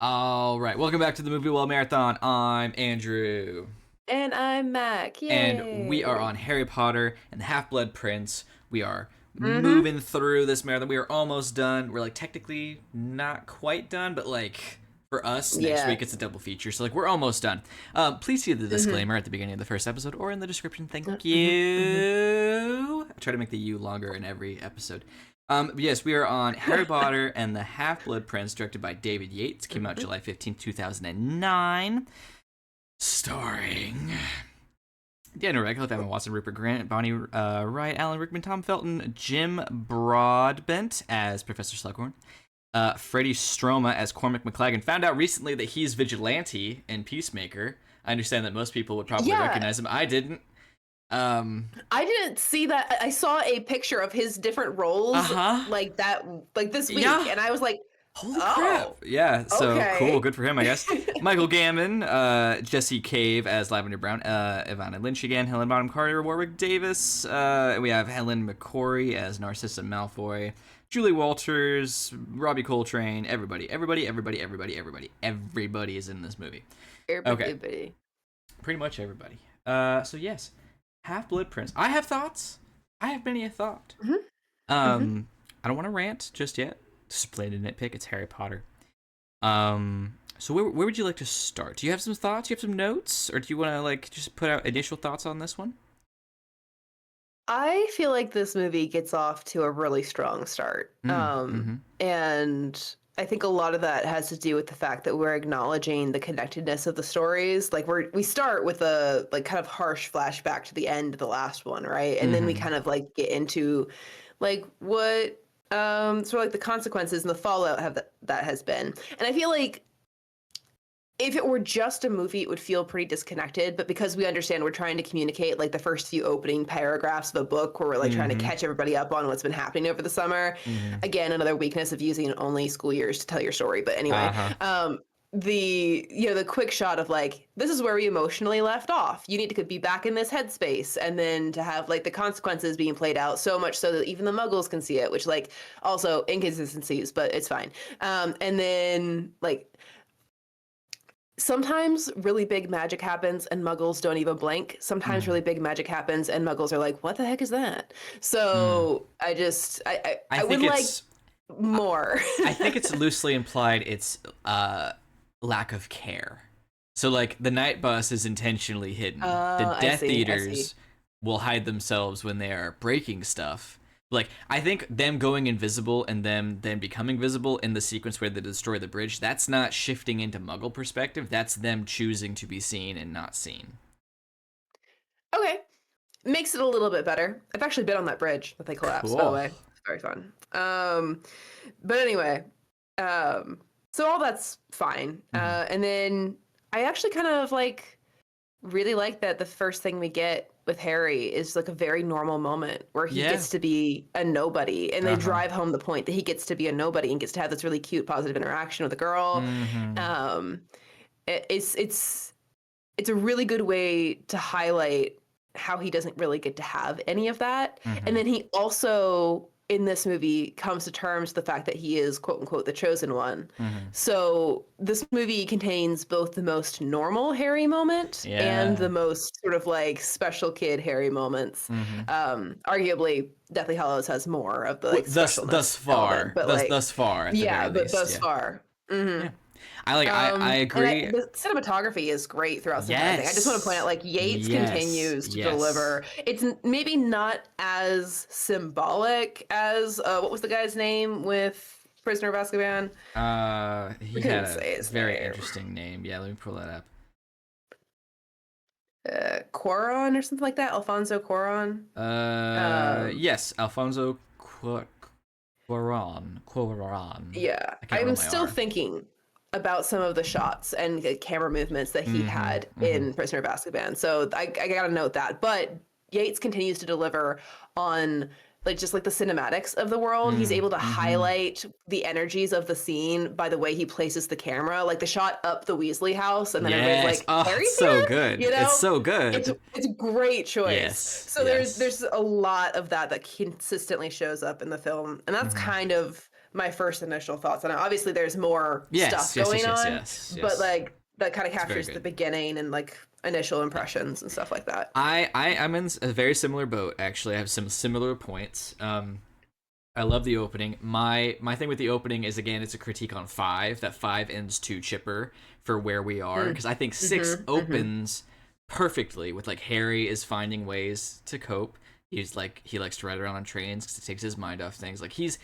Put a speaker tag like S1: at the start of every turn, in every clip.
S1: All right, welcome back to the Movie Well Marathon. I'm Andrew.
S2: And I'm Mac.
S1: And we are
S2: Yay.
S1: on Harry Potter and the Half-Blood Prince. We are
S2: Mm-hmm.
S1: moving through this marathon. We are almost done. We're like technically not quite done, but like for us, next
S2: Yeah.
S1: week it's a double feature. So like we're almost done. Please see the
S2: Mm-hmm.
S1: disclaimer at the beginning of the first episode or in the description. Thank
S2: Mm-hmm. Mm-hmm.
S1: you. I try to make the U longer in every episode. Yes, we are on Harry Potter and the Half-Blood Prince, directed by David Yates. Came out
S2: Mm-hmm.
S1: July 15th, 2009. Starring Daniel Radcliffe, Emma Watson, Rupert Grant, Bonnie Wright, Alan Rickman, Tom Felton, Jim Broadbent as Professor Slughorn, Freddie Stroma as Cormac McLaggen. Found out recently that he's Vigilante in Peacemaker. I understand that most people would probably
S2: Yeah.
S1: recognize him. I didn't.
S2: I didn't see that. I saw a picture of his different roles
S1: Uh-huh.
S2: like that, like this week,
S1: Yeah.
S2: and I was like,
S1: Holy crap.
S2: oh,
S1: Yeah, so cool.
S2: okay.
S1: Good for him, I guess. Michael Gammon, Jesse Cave as Lavender Brown, Ivana Lynch again, Helen Bonham Carter, Warwick Davis. We have Helen McCrory as Narcissa Malfoy, Julie Walters, Robbie Coltrane, everybody is in this movie. Okay,
S2: Everybody.
S1: pretty much everybody. So yes, Half-Blood Prince. I have thoughts. I have many a thought.
S2: Mm-hmm. Mm-hmm.
S1: I don't want to rant just yet. Just play the nitpick. It's Harry Potter. So where would you like to start? Do you have some thoughts? Do you have some notes, or do you want to like just put out initial thoughts on this one?
S2: I feel like this movie gets off to a really strong start.
S1: Mm-hmm.
S2: And I think a lot of that has to do with the fact that we're acknowledging the connectedness of the stories. Like we start with a like kind of harsh flashback to the end of the last one, right? And then we
S1: Mm-hmm.
S2: kind of like get into like what sort of like the consequences and the fallout have that has been. And I feel like if it were just a movie, it would feel pretty disconnected. But because we understand we're trying to communicate like the first few opening paragraphs of a book where we're like trying to
S1: Mm-hmm.
S2: catch everybody up on what's been happening over the summer.
S1: Mm-hmm.
S2: Again, another weakness of using only school years to tell your story. But anyway,
S1: Uh-huh.
S2: the quick shot of like, this is where we emotionally left off. You need to be back in this headspace. And then to have like the consequences being played out so much so that even the muggles can see it, which like also inconsistencies, but it's fine. And then like, sometimes really big magic happens and muggles don't even blink. Sometimes
S1: Mm.
S2: really big magic happens and muggles are like, what the heck is that?
S1: Mm.
S2: So I just
S1: I
S2: I would
S1: think
S2: like
S1: it's
S2: more.
S1: I think it's loosely implied it's lack of care. So like the night bus is intentionally hidden. The
S2: I
S1: Death
S2: see. I see.
S1: Eaters will hide themselves when they are breaking stuff. Like I think them going invisible and them then becoming visible in the sequence where they destroy the bridge, that's not shifting into Muggle perspective. That's them choosing to be seen and not seen.
S2: Okay. Makes it a little bit better. I've actually been on that bridge that they collapsed, by the
S1: Cool.
S2: way. It's very fun. But anyway, so all that's fine.
S1: Mm-hmm.
S2: And then I actually kind of like really like that the first thing we get with Harry is like a very normal moment where he
S1: Yeah.
S2: gets to be a nobody, and they
S1: Uh-huh.
S2: drive home the point that he gets to be a nobody and gets to have this really cute positive interaction with a girl.
S1: Mm-hmm.
S2: Um, it's a really good way to highlight how he doesn't really get to have any of that. And
S1: Mm-hmm.
S2: then he also in this movie comes to terms with the fact that he is quote unquote the chosen one.
S1: Mm-hmm.
S2: So this movie contains both the most normal Harry moment and
S1: Yeah.
S2: the most sort of like special kid Harry moments.
S1: Mm-hmm.
S2: Arguably Deathly Hallows has more of the
S1: Well,
S2: like
S1: thus
S2: specialness element,
S1: far,
S2: but
S1: thus
S2: like
S1: thus far at the
S2: yeah,
S1: very
S2: but
S1: least.
S2: thus
S1: Yeah.
S2: far. Hmm.
S1: Yeah. I agree.
S2: The cinematography is great throughout this entire thing. I just want to point out,
S1: Yes.
S2: like, Yates
S1: Yes.
S2: continues to
S1: Yes.
S2: deliver. It's maybe not as symbolic as what was the guy's name with Prisoner of Azkaban?
S1: He
S2: I
S1: had
S2: couldn't say
S1: a
S2: his
S1: very
S2: name.
S1: interesting name. Yeah, let me pull that up.
S2: Cuarón or something like that. Alfonso Cuarón. Um,
S1: Yes, Alfonso Cuarón. Cuarón.
S2: yeah,
S1: I can't roll
S2: I'm
S1: my
S2: still
S1: R.
S2: thinking about some of the shots and the camera movements that he
S1: Mm-hmm.
S2: had
S1: Mm-hmm.
S2: in Prisoner of Azkaban. So I gotta note that. But Yates continues to deliver on like just like the cinematics of the world. He's able to
S1: Mm-hmm.
S2: highlight the energies of the scene by the way he places the camera. Like the shot up the Weasley house, and then everybody's
S1: Yes.
S2: like,
S1: Oh, it's
S2: "Harry's
S1: so
S2: here,"
S1: good.
S2: you
S1: It's
S2: know.
S1: so
S2: It's
S1: good.
S2: it's a great choice.
S1: Yes.
S2: So there's
S1: Yes.
S2: there's a lot of that that consistently shows up in the film, and that's
S1: Mm-hmm.
S2: kind of my first initial thoughts on it. Obviously, there's more
S1: Yes,
S2: stuff
S1: yes,
S2: going
S1: yes, yes,
S2: on,
S1: yes,
S2: but
S1: yes.
S2: like that kind of
S1: It's very
S2: captures the
S1: good.
S2: beginning and like initial impressions and stuff like that.
S1: I'm in a very similar boat. Actually, I have some similar points. I love the opening. My thing with the opening is, again, it's a critique on 5. That 5 ends too chipper for where we are,
S2: Mm.
S1: because I think 6 opens perfectly with like Harry is finding ways to cope. He's like, he likes to ride around on trains because it takes his mind off things. Like he's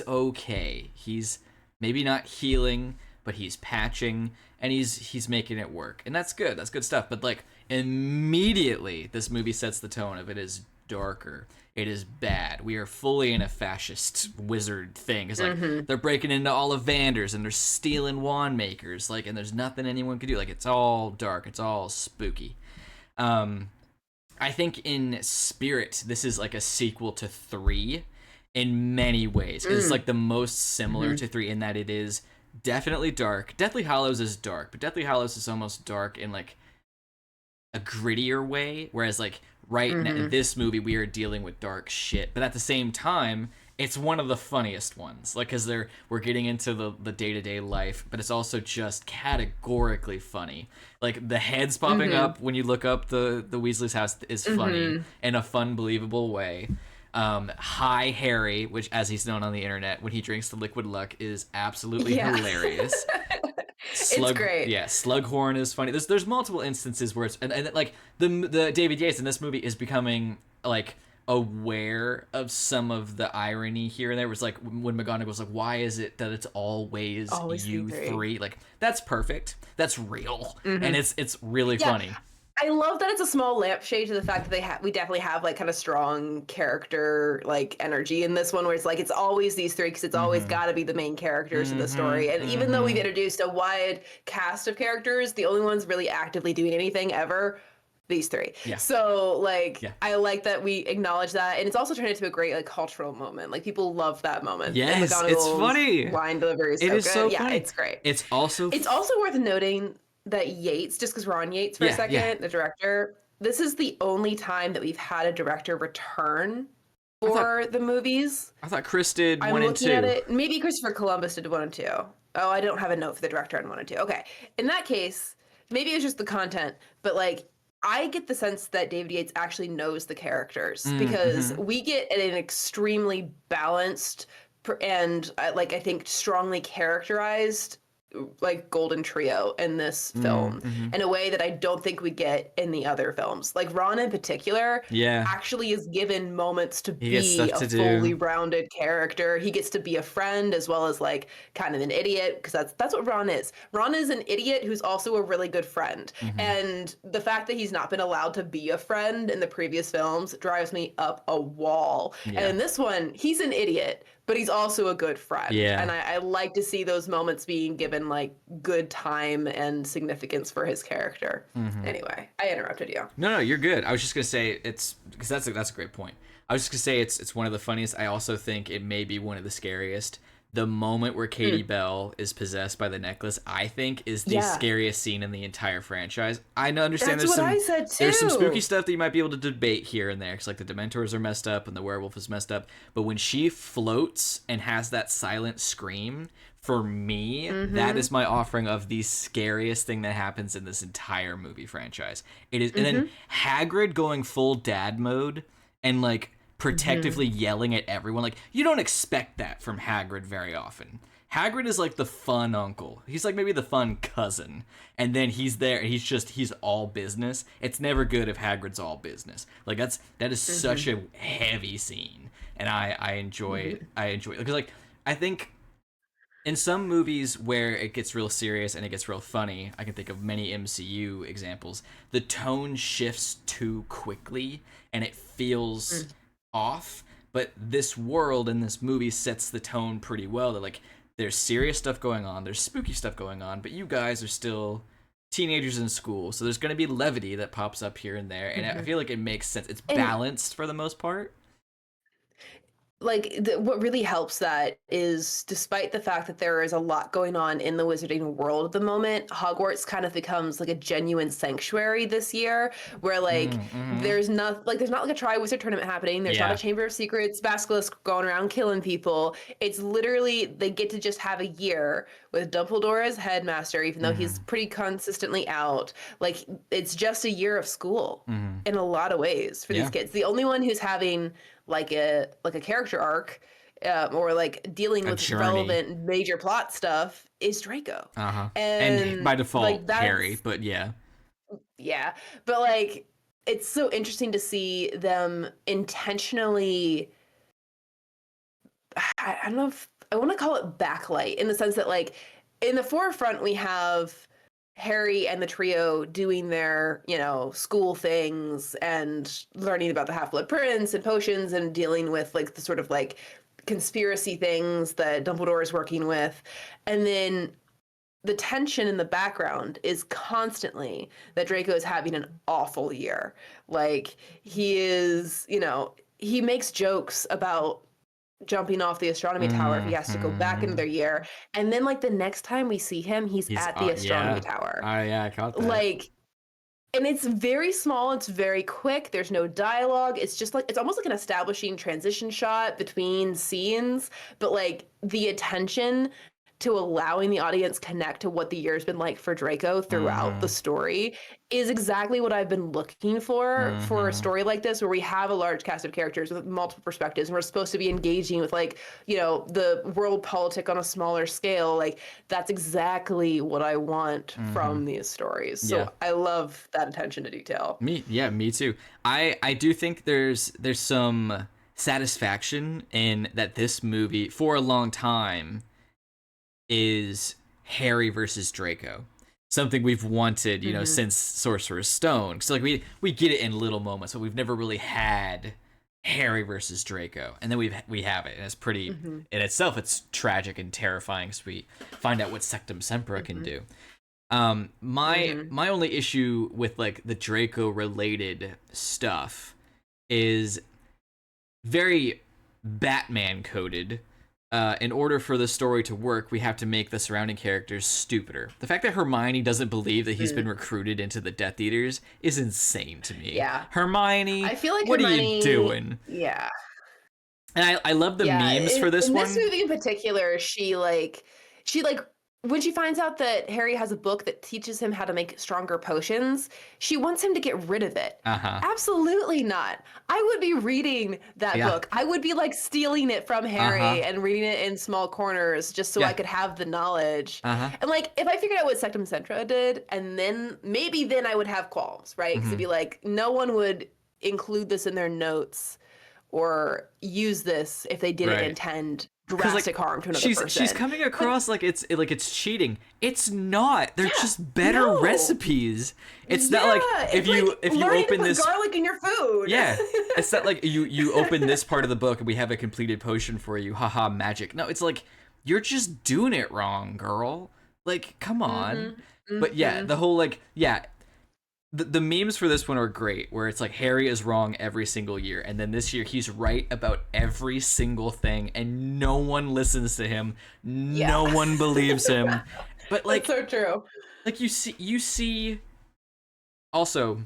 S1: okay. He's maybe not healing, but he's patching, and he's making it work, and that's good. That's good stuff. But like immediately, this movie sets the tone of it is darker. It is bad. We are fully in a fascist wizard thing. It's like they're breaking into Ollivanders and they're stealing wand makers. Like, and there's nothing anyone can do. Like, it's all dark. It's all spooky. I think in spirit, this is like a sequel to 3 in many ways. It's like the most similar to 3 in that it is definitely dark. Deathly Hallows is dark, but Deathly Hallows is almost dark in like a grittier way, whereas like in this movie we are dealing with dark shit, but at the same time it's one of the funniest ones, like because we're getting into the day-to-day life, but it's also just categorically funny. Like the heads popping up when you look up the Weasley's house is funny in a fun, believable way. Hi Harry, which as he's known on the internet when he drinks the liquid luck, is absolutely
S2: Yeah.
S1: hilarious.
S2: It's great.
S1: Yeah, Slughorn is funny. There's multiple instances where it's and like the David Yates in this movie is becoming like aware of some of the irony here and there. It was like when McGonagall's like, why is it that it's always
S2: Always
S1: you
S2: three.
S1: three? Like that's perfect. That's real, and it's really funny.
S2: I love that it's a small lampshade to the fact that we definitely have like kind of strong character like energy in this one, where it's like it's always these 3 because it's always got to be the main characters of the story. And even though we've introduced a wide cast of characters, the only ones really actively doing anything ever, these 3.
S1: Yeah.
S2: So like
S1: Yeah.
S2: I like that we acknowledge that, and it's also turned into a great like cultural moment. Like people love that moment.
S1: Yes,
S2: and
S1: it's funny.
S2: Line delivery is
S1: It
S2: so
S1: is
S2: good.
S1: so
S2: Yeah,
S1: funny.
S2: it's great.
S1: It's also
S2: worth noting that Yates, just because we're on Yates for a second, the director, this is the only time that we've had a director return for the movies.
S1: I thought Chris did
S2: I'm
S1: 1 and
S2: looking
S1: 2.
S2: at it. Maybe Christopher Columbus did 1 and 2. Oh, I don't have a note for the director on 1 and 2. Okay. In that case, maybe it's just the content, but like I get the sense that David Yates actually knows the characters because we get an extremely balanced and like I think strongly characterized like golden trio in this film in a way that I don't think we get in the other films. Like Ron in particular actually is given moments to be a fully rounded character. He gets to be a friend as well as like kind of an idiot, because that's what Ron is. Ron is an idiot who's also a really good friend. And the fact that he's not been allowed to be a friend in the previous films drives me up a wall. And in this one, he's an idiot, but he's also a good friend. And I like to see those moments being given like good time and significance for his character. Anyway, I interrupted you.
S1: No, you're good. I was just gonna say it's because that's a great point. I was just gonna say it's one of the funniest. I also think it may be one of the scariest. The moment where Katie Bell is possessed by the necklace, I think, is the scariest scene in the entire franchise. I understand there's some spooky stuff that you might be able to debate here and there, because like the Dementors are messed up and the werewolf is messed up. But when she floats and has that silent scream, for me, that is my offering of the scariest thing that happens in this entire movie franchise. It is, and then Hagrid going full dad mode and like protectively yelling at everyone. Like, you don't expect that from Hagrid very often. Hagrid is like the fun uncle. He's like maybe the fun cousin. And then he's there and he's all business. It's never good if Hagrid's all business. Like that is such a heavy scene. And I enjoy it. I enjoy it. Because like I think in some movies where it gets real serious and it gets real funny, I can think of many MCU examples, the tone shifts too quickly and it feels off. But this world in this movie sets the tone pretty well. That like there's serious stuff going on, there's spooky stuff going on, but you guys are still teenagers in school, so there's going to be levity that pops up here and there, and I feel like it makes sense. It's balanced for the most part.
S2: what really helps that is, despite the fact that there is a lot going on in the wizarding world at the moment, Hogwarts kind of becomes like a genuine sanctuary this year, where like
S1: Mm-hmm.
S2: there's not like a Triwizard tournament happening. There's not a
S1: Yeah.
S2: Chamber of Secrets basilisk going around killing people. It's literally they get to just have a year with Dumbledore as headmaster, even though he's
S1: Mm-hmm.
S2: pretty consistently out. Like it's just a year of school
S1: Mm-hmm.
S2: in a lot of ways for these
S1: Yeah.
S2: kids. The only one who's having like a character arc or like dealing
S1: A
S2: with
S1: journey.
S2: relevant major plot stuff is Draco.
S1: Uh-huh. And by
S2: And like
S1: default, Harry,
S2: that's
S1: but yeah.
S2: yeah, but like it's so interesting to see them intentionally I don't know if I want to call it backlight in the sense that like in the forefront we have Harry and the trio doing their, school things and learning about the Half-Blood Prince and potions and dealing with like the sort of like conspiracy things that Dumbledore is working with. And then the tension in the background is constantly that Draco is having an awful year. Like he is, he makes jokes about jumping off the astronomy tower if he has to go back into
S1: Mm-hmm.
S2: their year. And then like the next time we see him, he's
S1: He's
S2: at the astronomy
S1: yeah.
S2: tower.
S1: Yeah, I caught that.
S2: Like and it's very small, it's very quick, there's no dialogue. It's just like it's almost like an establishing transition shot between scenes, but like the attention to allowing the audience connect to what the year's been like for Draco throughout the
S1: Mm-hmm.
S2: story is exactly what I've been looking for a
S1: Mm-hmm.
S2: story like this where we have a large cast of characters with multiple perspectives and we're supposed to be engaging with like, the world politic on a smaller scale. Like that's exactly what I want
S1: Mm-hmm.
S2: from these stories.
S1: Yeah.
S2: So I love that attention to detail.
S1: Me too. I do think there's some satisfaction in that this movie for a long time is Harry versus Draco. Something we've wanted,
S2: Mm-hmm.
S1: since Sorcerer's Stone. So like we get it in little moments, but we've never really had Harry versus Draco. And then we have it, and it's pretty
S2: Mm-hmm.
S1: in itself. It's tragic and terrifying because we find out what Sectum Sempra can
S2: Mm-hmm.
S1: do. My
S2: Mm-hmm.
S1: my only issue with like the Draco related stuff is very Batman coded. In order for the story to work, we have to make the surrounding characters stupider. The fact that Hermione doesn't believe that he's been recruited into the Death Eaters is insane to me.
S2: Yeah.
S1: Hermione,
S2: I feel like
S1: what are you
S2: Hermione,
S1: doing?
S2: yeah.
S1: And I love the
S2: Yeah,
S1: memes for this
S2: in this
S1: one.
S2: movie in particular, she like when she finds out that Harry has a book that teaches him how to make stronger potions, she wants him to get rid of it.
S1: Uh huh.
S2: Absolutely not. I would be reading that
S1: Yeah.
S2: book. I would be like stealing it from
S1: Uh
S2: Harry
S1: huh.
S2: and reading it in small corners just so I
S1: Yeah.
S2: could have the knowledge.
S1: Uh huh.
S2: And like if I figured out what Sectum Centra did, and then maybe then I would have qualms, right? Because
S1: Mm-hmm.
S2: it'd be like no one would include this in their notes or use this if they didn't
S1: Right.
S2: intend
S1: Because
S2: drastic
S1: like
S2: harm to another
S1: she's
S2: person.
S1: coming
S2: But
S1: across like it's cheating. It's not. They're
S2: yeah,
S1: just better
S2: no.
S1: recipes. It's not like
S2: Yeah, it's like
S1: if you
S2: learning to
S1: open
S2: put
S1: this.
S2: garlic in your food.
S1: Yeah, it's not like you open this part of the book and we have a completed potion for you. Haha, magic. No, it's like you're just doing it wrong, girl. Like, come on.
S2: Mm-hmm.
S1: But yeah,
S2: Mm-hmm.
S1: the whole like yeah, the memes for this one are great where it's like Harry is wrong every single year and then this year he's right about every single thing and no one listens to him,
S2: Yeah.
S1: no one believes him, but
S2: That's
S1: like
S2: so true.
S1: you see also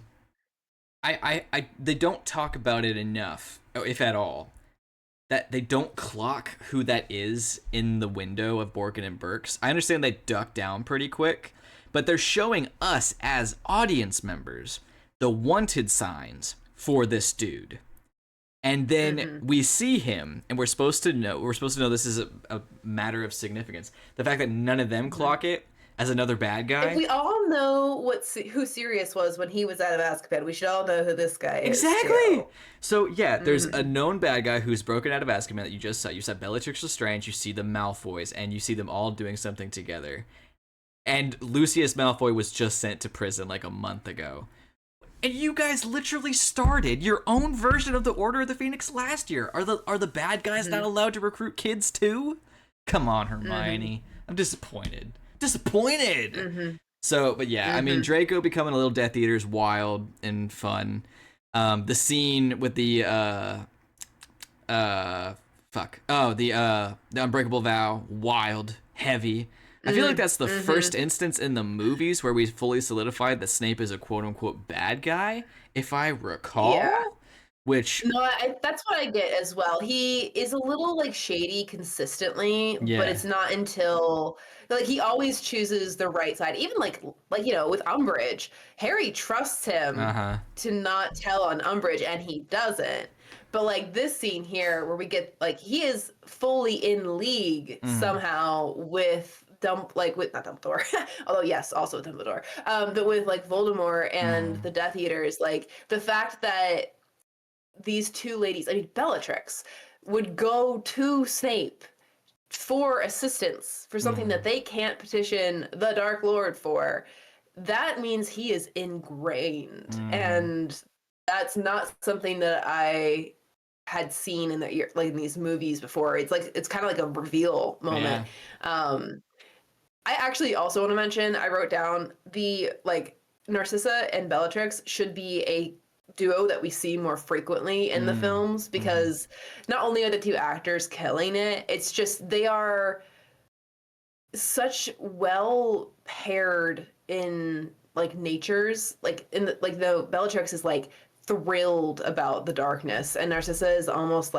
S1: I they don't talk about it enough, if at all, that they don't clock who that is in the window of Borgin and Burks. I understand they duck down pretty quick, but they're showing us as audience members the wanted signs for this dude. And then
S2: Mm-hmm.
S1: we see him, and we're supposed to know this is a matter of significance. The fact that none of them
S2: Mm-hmm.
S1: clock it as another bad
S2: If
S1: guy.
S2: we all know who Sirius was when he was out of Azkaban, we should all know who this guy is
S1: Exactly.
S2: too.
S1: So yeah, there's a
S2: Mm-hmm.
S1: known bad guy who's broken out of Azkaban that you just saw. You saw Bellatrix Lestrange, you see the Malfoys, and you see them all doing something together. And Lucius Malfoy was just sent to prison like a month ago. And you guys literally started your own version of the Order of the Phoenix last year. Are the bad guys not
S2: Mm-hmm.
S1: allowed to recruit kids too? Come on,
S2: Mm-hmm.
S1: Hermione. I'm disappointed. Disappointed.
S2: Mm-hmm.
S1: So, but yeah, I mean,
S2: Mm-hmm.
S1: Draco becoming a little Death Eater is wild and fun. The scene with the fuck. Oh, the Unbreakable Vow, wild, heavy. I feel like that's the first instance in the movies where we fully solidified that Snape is a quote-unquote bad guy, if I recall.
S2: Yeah.
S1: Which,
S2: No, that's what I get as well. He is a little like shady consistently, but
S1: yeah.
S2: it's not until like he always chooses the right side. Even like with Umbridge, Harry trusts him
S1: Uh-huh.
S2: to not tell on Umbridge, and he doesn't. But like this scene here, where we get like he is fully in league somehow with with not Dumbledore, although yes, also with Dumbledore, but with like Voldemort and the Death Eaters. Like the fact that these two ladies, I mean, Bellatrix, would go to Snape for assistance for something that they can't petition the Dark Lord for, that means he is ingrained. And that's not something that I had seen in in these movies before. It's kind of like a reveal moment.
S1: Yeah.
S2: I actually also want to mention, I wrote down the Narcissa and Bellatrix should be a duo that we see more frequently in the films, because not only are the two actors killing it, it's just they are such well paired in natures, the Bellatrix is thrilled about the darkness, and Narcissa is almost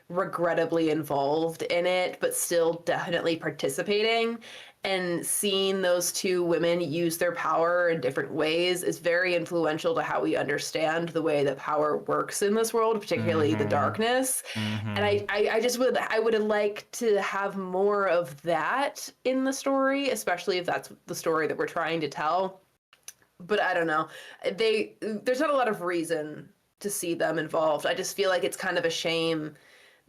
S2: regrettably involved in it but still definitely participating. And seeing those two women use their power in different ways is very influential to how we understand the way that power works in this world, particularly the darkness. And I just would like to have more of that in the story, especially if that's the story that we're trying to tell. But I don't know. There's not a lot of reason to see them involved. I just feel like it's kind of a shame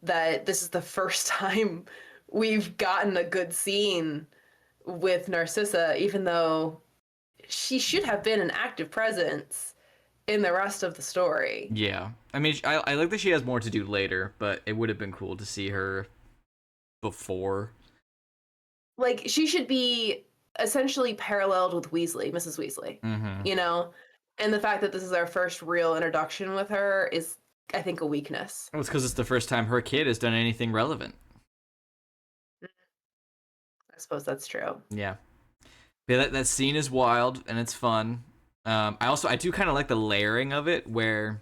S2: that this is the first time we've gotten a good scene with Narcissa, even though she should have been an active presence in the rest of the story.
S1: Yeah. I mean, I like that she has more to do later, but it would have been cool to see her before.
S2: Like, she should be essentially paralleled with Mrs. Weasley, you know? And the fact that this is our first real introduction with her is, I think, a weakness.
S1: Well, it's because it's the first time her kid has done anything relevant.
S2: I suppose that's true.
S1: Yeah. Yeah, that scene is wild and it's fun. I do kind of like the layering of it, where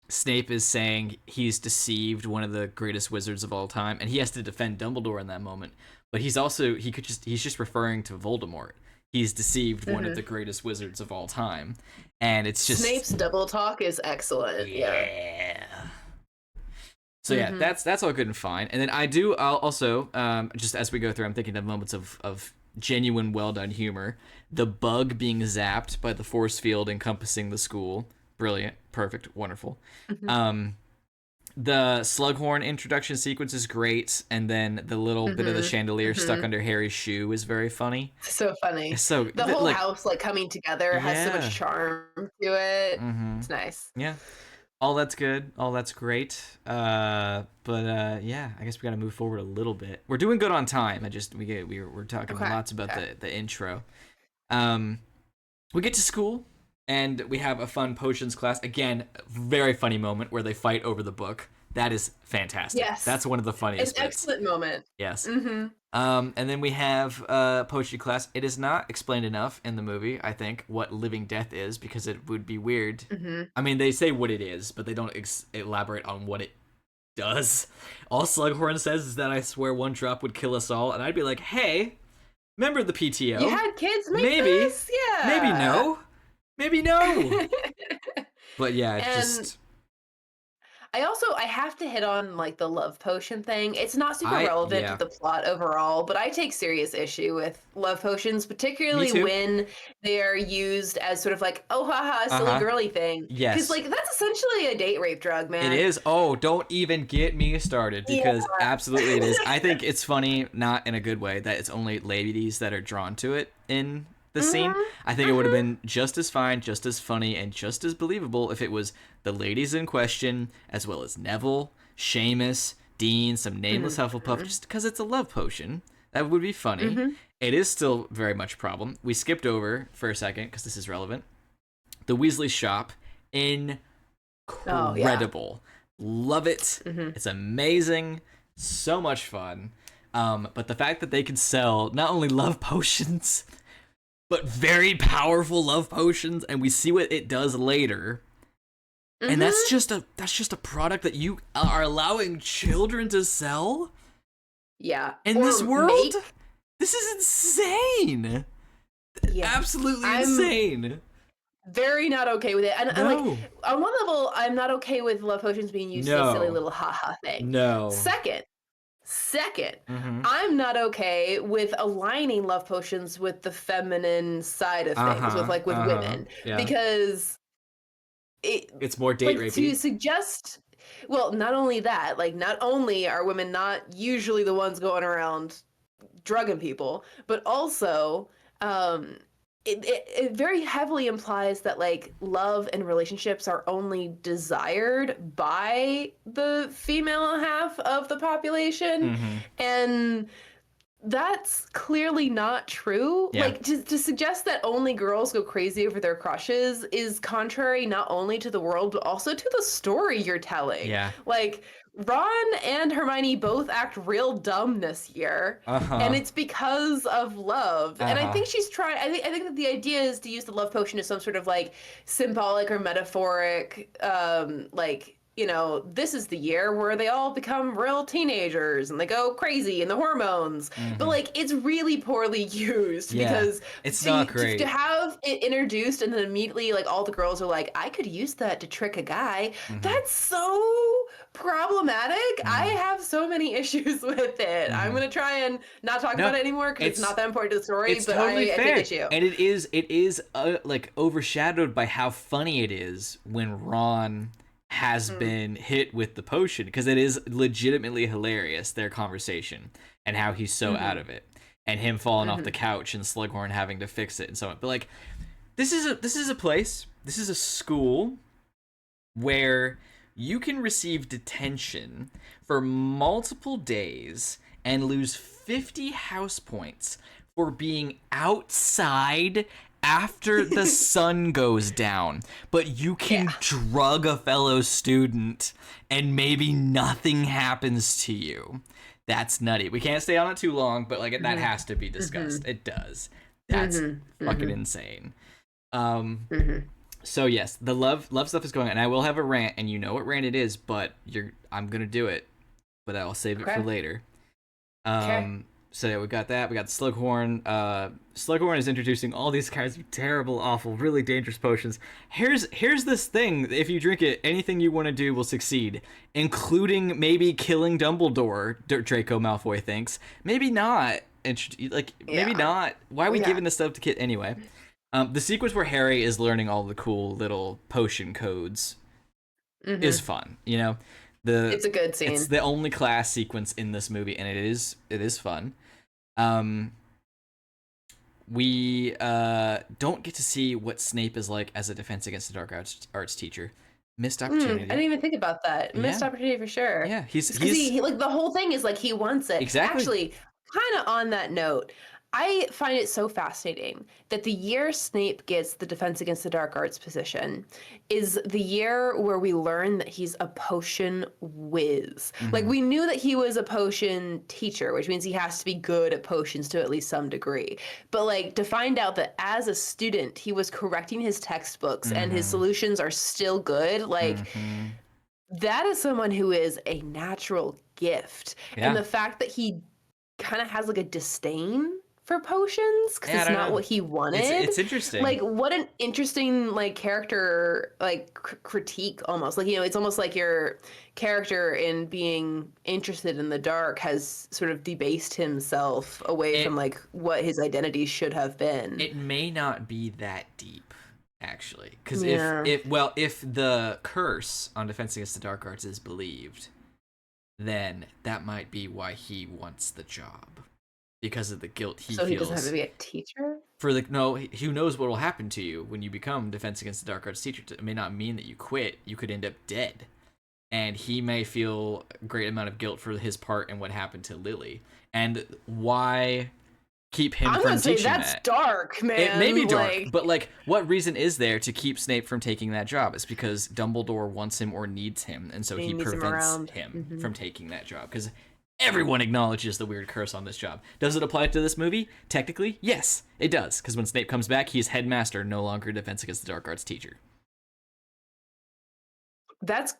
S1: Snape is saying he's deceived one of the greatest wizards of all time, and he has to defend Dumbledore in that moment. But he's just referring to Voldemort. He's deceived one of the greatest wizards of all time, and it's just
S2: Snape's double talk is excellent. Yeah.
S1: So yeah, that's all good and fine. And then I'll also just as we go through, I'm thinking of moments of genuine well done humor. The bug being zapped by the force field encompassing the school, brilliant, perfect, wonderful. The Slughorn introduction sequence is great, and then the little bit of the chandelier stuck under Harry's shoe is very funny.
S2: So funny.
S1: So
S2: the whole house coming together has so
S1: Yeah.
S2: much charm to it. It's nice.
S1: Yeah. All that's good. All that's great. Yeah, I guess we got to move forward a little bit. We're doing good on time. We're talking lots about the intro. We get to school and we have a fun potions class. Again, very funny moment where they fight over the book. That is fantastic.
S2: Yes.
S1: That's one of the funniest
S2: An
S1: bits.
S2: excellent moment.
S1: Yes. And then we have poetry class. It is not explained enough in the movie, I think, what living death is, because it would be weird. I mean, they say what it is, but they don't elaborate on what it does. All Slughorn says is that I swear one drop would kill us all, and I'd be like, hey, remember the PTO?
S2: You had kids make
S1: maybe
S2: this? Yeah.
S1: Maybe no. But yeah, it's just...
S2: I have to hit on the love potion thing. It's not super relevant to the plot overall, but I take serious issue with love potions, particularly when they are used as sort of oh haha, silly girly thing.
S1: Yes.
S2: Because that's essentially a date rape drug, man.
S1: It is. Oh, don't even get me started, because absolutely it is. I think it's funny, not in a good way, that it's only ladies that are drawn to it in the scene. I think it would have been just as fine, just as funny, and just as believable if it was the ladies in question, as well as Neville, Seamus, Dean, some nameless Hufflepuff, just because it's a love potion. That would be funny. It is still very much a problem. We skipped over for a second, because this is relevant. The Weasley shop, incredible. Love it. It's amazing. So much fun. But the fact that they can sell not only love potions, but very powerful love potions, and we see what it does later. And that's just a product that you are allowing children to sell?
S2: Yeah.
S1: In this world? This is insane. Yeah. Absolutely insane.
S2: Very not okay with it. And like, on one level, I'm not okay with love potions being used as a silly little haha thing.
S1: No.
S2: Second, I'm not okay with aligning love potions with the feminine side of things, with women, because
S1: it's more date rapey.
S2: To suggest, well, not only that, like, not only are women not usually the ones going around drugging people, but also it very heavily implies that, like, love and relationships are only desired by the female half of the population, and that's clearly not true. Yeah. Like, to suggest that only girls go crazy over their crushes is contrary not only to the world, but also to the story you're telling.
S1: Yeah.
S2: Like, Ron and Hermione both act real dumb this year, and it's because of love. And I think she's trying. I think that the idea is to use the love potion as some sort of, like, symbolic or metaphoric, like, you know, this is the year where they all become real teenagers and they go crazy and the hormones. But, like, it's really poorly used because
S1: it's not great.
S2: To have it introduced and then immediately, like, all the girls are like, I could use that to trick a guy. That's so problematic. I have so many issues with it. I'm going to try and not talk about it anymore because it's not that important to the story,
S1: it's
S2: but
S1: totally
S2: I
S1: fair.
S2: take issue.
S1: And it is like, overshadowed by how funny it is when Ron has been hit with the potion, because it is legitimately hilarious, their conversation and how he's so out of it, and him falling off the couch and Slughorn having to fix it and so on. But, like, this is a place, this is a school where you can receive detention for multiple days and lose 50 house points for being outside after the sun goes down, but you can drug a fellow student and maybe nothing happens to you. That's nutty. We can't stay on it too long, but, like, that has to be discussed. It does. That's fucking insane. So yes, the love stuff is going on, and I will have a rant, and you know what rant it is, but I'm gonna do it, but I'll save it for later. So yeah, we got that. We got Slughorn. Slughorn is introducing all these kinds of terrible, awful, really dangerous potions. Here's this thing. If you drink it, anything you want to do will succeed, including maybe killing Dumbledore, Draco Malfoy thinks. Maybe not. Maybe not. Why are we giving this stuff to kids anyway? The sequence where Harry is learning all the cool little potion codes is fun, you know? It's
S2: a good scene.
S1: It's the only class sequence in this movie, and it is fun. We don't get to see what Snape is like as a Defense Against the Dark Arts teacher. Missed opportunity.
S2: I didn't even think about that. Missed opportunity for sure.
S1: Yeah, he's
S2: like, the whole thing is like he wants it.
S1: Exactly.
S2: Actually, kind of on that note, I find it so fascinating that the year Snape gets the Defense Against the Dark Arts position is the year where we learn that he's a potion whiz. Like, we knew that he was a potion teacher, which means he has to be good at potions to at least some degree. But, like, to find out that as a student, he was correcting his textbooks and his solutions are still good, like, that is someone who is a natural gift. And the fact that he kind of has, like, a disdain for potions because it's not what he wanted.
S1: It's interesting.
S2: Like, what an interesting, like, character, like, critique almost. Like, you know, it's almost like your character in being interested in the dark has sort of debased himself away from, like, what his identity should have been.
S1: It may not be that deep, actually, because if the curse on Defense Against the Dark Arts is believed, then that might be why he wants the job. Because of the guilt he feels.
S2: So he doesn't have to be a teacher?
S1: Who knows what will happen to you when you become Defense Against the Dark Arts teacher. It may not mean that you quit. You could end up dead. And he may feel a great amount of guilt for his part in what happened to Lily. And why keep him from teaching that?
S2: That's dark, man.
S1: It may be dark, but, like, what reason is there to keep Snape from taking that job? It's because Dumbledore wants him or needs him, and so he prevents him from taking that job. Because Everyone acknowledges the weird curse on this job. Does it apply to this movie? Technically, yes, it does. Because when Snape comes back, he's headmaster, no longer Defense Against the Dark Arts teacher.
S2: That's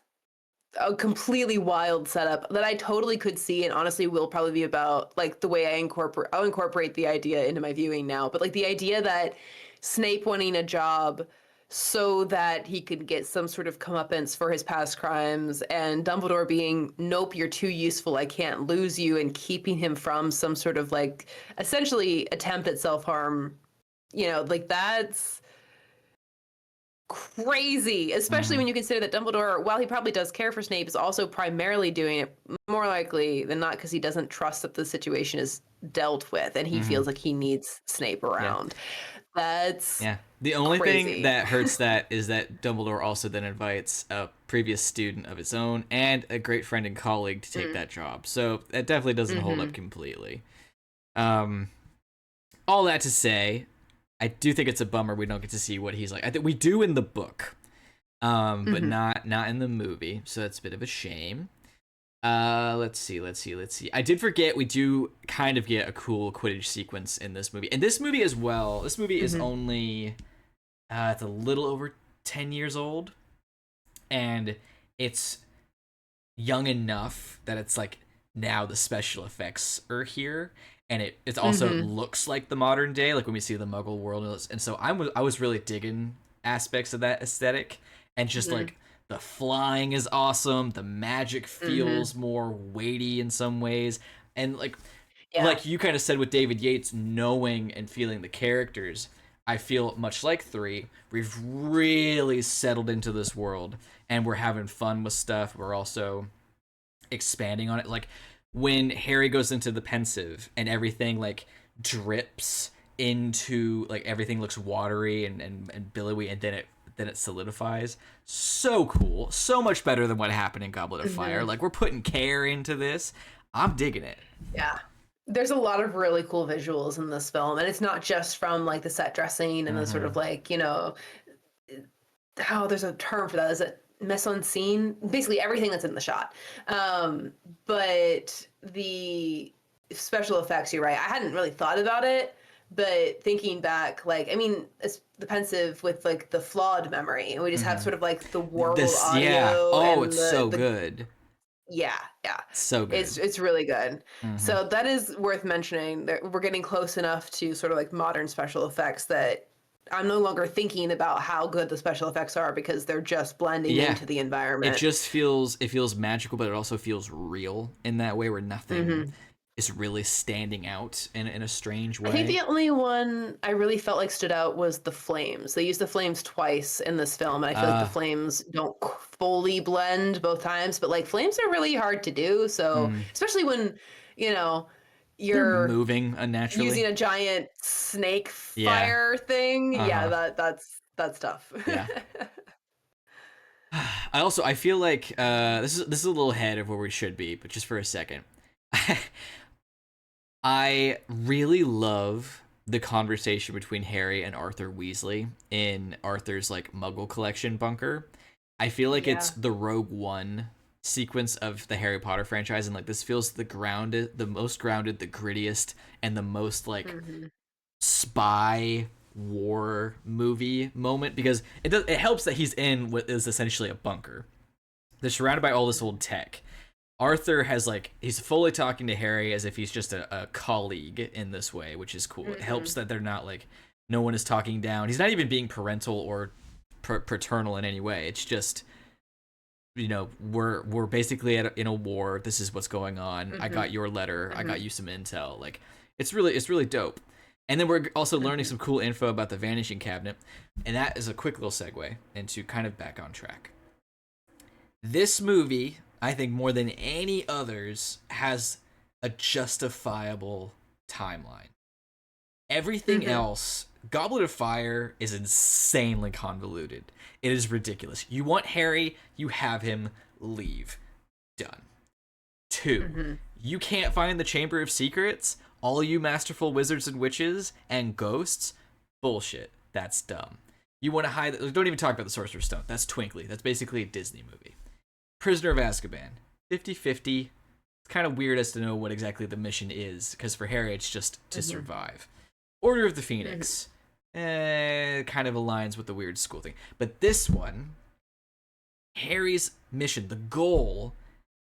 S2: a completely wild setup that I totally could see, and honestly will probably be about like the way I'll incorporate the idea into my viewing now. But like the idea that Snape wanting a job so that he could get some sort of comeuppance for his past crimes, and Dumbledore being, nope, you're too useful, I can't lose you, and keeping him from some sort of like essentially attempt at self-harm, like that's crazy, especially when you consider that Dumbledore, while he probably does care for Snape, is also primarily doing it more likely than not because he doesn't trust that the situation is dealt with, and he feels like he needs Snape around. That's
S1: The only
S2: crazy.
S1: thing that hurts that is that Dumbledore also then invites a previous student of his own and a great friend and colleague to take that job. So that definitely doesn't hold up completely. All that to say, I do think it's a bummer we don't get to see what he's like. I think we do in the book, but not in the movie. So that's a bit of a shame. Let's see. I did forget we do kind of get a cool Quidditch sequence in this movie. And this movie as well. This movie is only it's a little over 10 years old. And it's young enough that it's like now the special effects are here. And it also looks like the modern day, like when we see the Muggle world. And so I was really digging aspects of that aesthetic. And just like the flying is awesome. The magic feels more weighty in some ways. And like you kind of said with David Yates, knowing and feeling the characters, I feel much like 3. We've really settled into this world and we're having fun with stuff. We're also expanding on it. Like when Harry goes into the pensive and everything like drips into, like everything looks watery and billowy, and then it solidifies. So cool. So much better than what happened in Goblet of Fire. Like we're putting care into this. I'm digging it.
S2: Yeah. There's a lot of really cool visuals in this film, and it's not just from like the set dressing and the sort of like, there's a term for that. Is it mise en scene? Basically everything that's in the shot. But the special effects, you're right. I hadn't really thought about it, but thinking back, like, I mean, it's the pensive with like the flawed memory, and we just have sort of like the warbled audio.
S1: Yeah. Oh,
S2: and
S1: it's so good.
S2: Yeah.
S1: So good.
S2: It's really good. So that is worth mentioning. That we're getting close enough to sort of like modern special effects that I'm no longer thinking about how good the special effects are because they're just blending into the environment.
S1: It just feels magical, but it also feels real in that way where nothing is really standing out in a strange way.
S2: I think the only one I really felt like stood out was the flames. They used the flames twice in this film, and I feel like the flames don't fully blend both times, but like flames are really hard to do. So especially when, you're
S1: moving unnaturally,
S2: using a giant snake fire thing. Yeah, that's tough.
S1: Yeah. I feel like this is a little ahead of where we should be, but just for a second. I really love the conversation between Harry and Arthur Weasley in Arthur's like Muggle collection bunker. I feel like it's the Rogue One sequence of the Harry Potter franchise, and like this feels the most grounded, the grittiest, and the most like spy war movie moment, because it helps that he's in what is essentially a bunker. They're surrounded by all this old tech. Arthur has like, he's fully talking to Harry as if he's just a colleague in this way, which is cool. It helps that they're not like, no one is talking down. He's not even being parental or paternal in any way. It's just, we're basically in a war. This is what's going on. I got your letter. I got you some intel. Like it's really dope. And then we're also learning some cool info about the Vanishing Cabinet, and that is a quick little segue into kind of back on track. This movie, I think more than any others, has a justifiable timeline. Everything else, Goblet of Fire is insanely convoluted. It is ridiculous. You want Harry, you have him leave. Done. 2, you can't find the Chamber of Secrets? All you masterful wizards and witches and ghosts? Bullshit. That's dumb. You want to hide... Don't even talk about the Sorcerer's Stone. That's twinkly. That's basically a Disney movie. Prisoner of Azkaban. 50-50. it's kind of weird as to know what exactly the mission is, because for Harry, it's just to
S2: Mm-hmm.
S1: survive. Order of the Phoenix kind of aligns with the weird school thing. But this one, Harry's mission, the goal,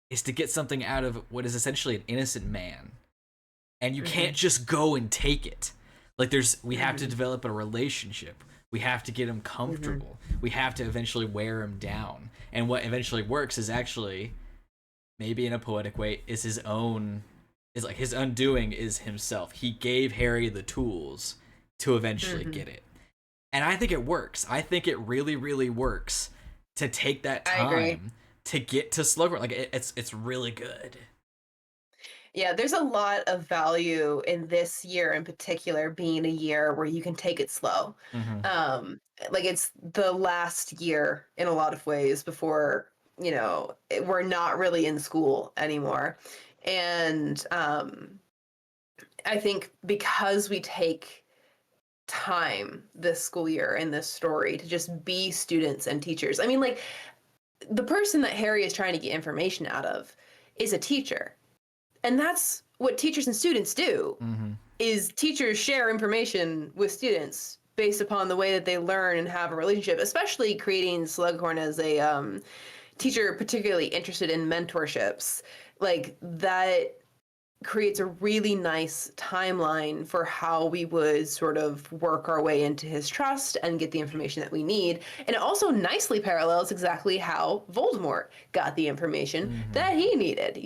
S1: is to get something out of what is essentially an innocent man. And you can't just go and take it. Like, we have to develop a relationship. We have to get him comfortable. We have to eventually wear him down. And what eventually works is actually, maybe in a poetic way, is his undoing is himself. He gave Harry the tools to eventually get it. And I think it works. I think it really, really works to take that time to get to Slughorn. Like, it's really good.
S2: Yeah, there's a lot of value in this year in particular being a year where you can take it slow. Like, it's the last year in a lot of ways before, we're not really in school anymore. And I think because we take time this school year in this story to just be students and teachers. I mean, like, the person that Harry is trying to get information out of is a teacher. And that's what teachers and students do, is teachers share information with students based upon the way that they learn and have a relationship, especially creating Slughorn as a teacher particularly interested in mentorships. Like, that creates a really nice timeline for how we would sort of work our way into his trust and get the information that we need. And it also nicely parallels exactly how Voldemort got the information that he needed,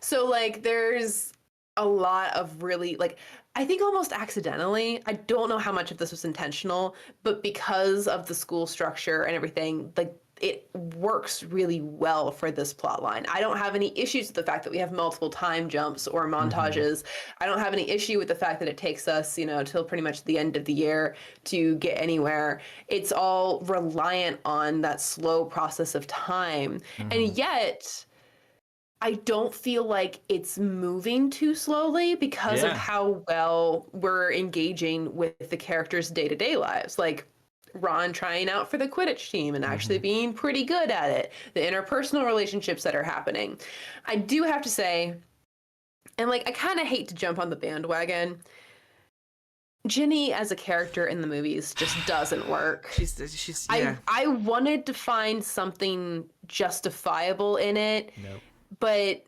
S2: So, like, there's a lot of really, like, I think almost accidentally, I don't know how much of this was intentional, but because of the school structure and everything, like, it works really well for this plot line. I don't have any issues with the fact that we have multiple time jumps or montages. I don't have any issue with the fact that it takes us, till pretty much the end of the year to get anywhere. It's all reliant on that slow process of time. And yet, I don't feel like it's moving too slowly because of how well we're engaging with the characters' day-to-day lives. Like, Ron trying out for the Quidditch team and actually being pretty good at it, the interpersonal relationships that are happening. I do have to say, and, like, I kind of hate to jump on the bandwagon, Ginny as a character in the movies just doesn't work.
S1: She's yeah.
S2: I wanted to find something justifiable in it, but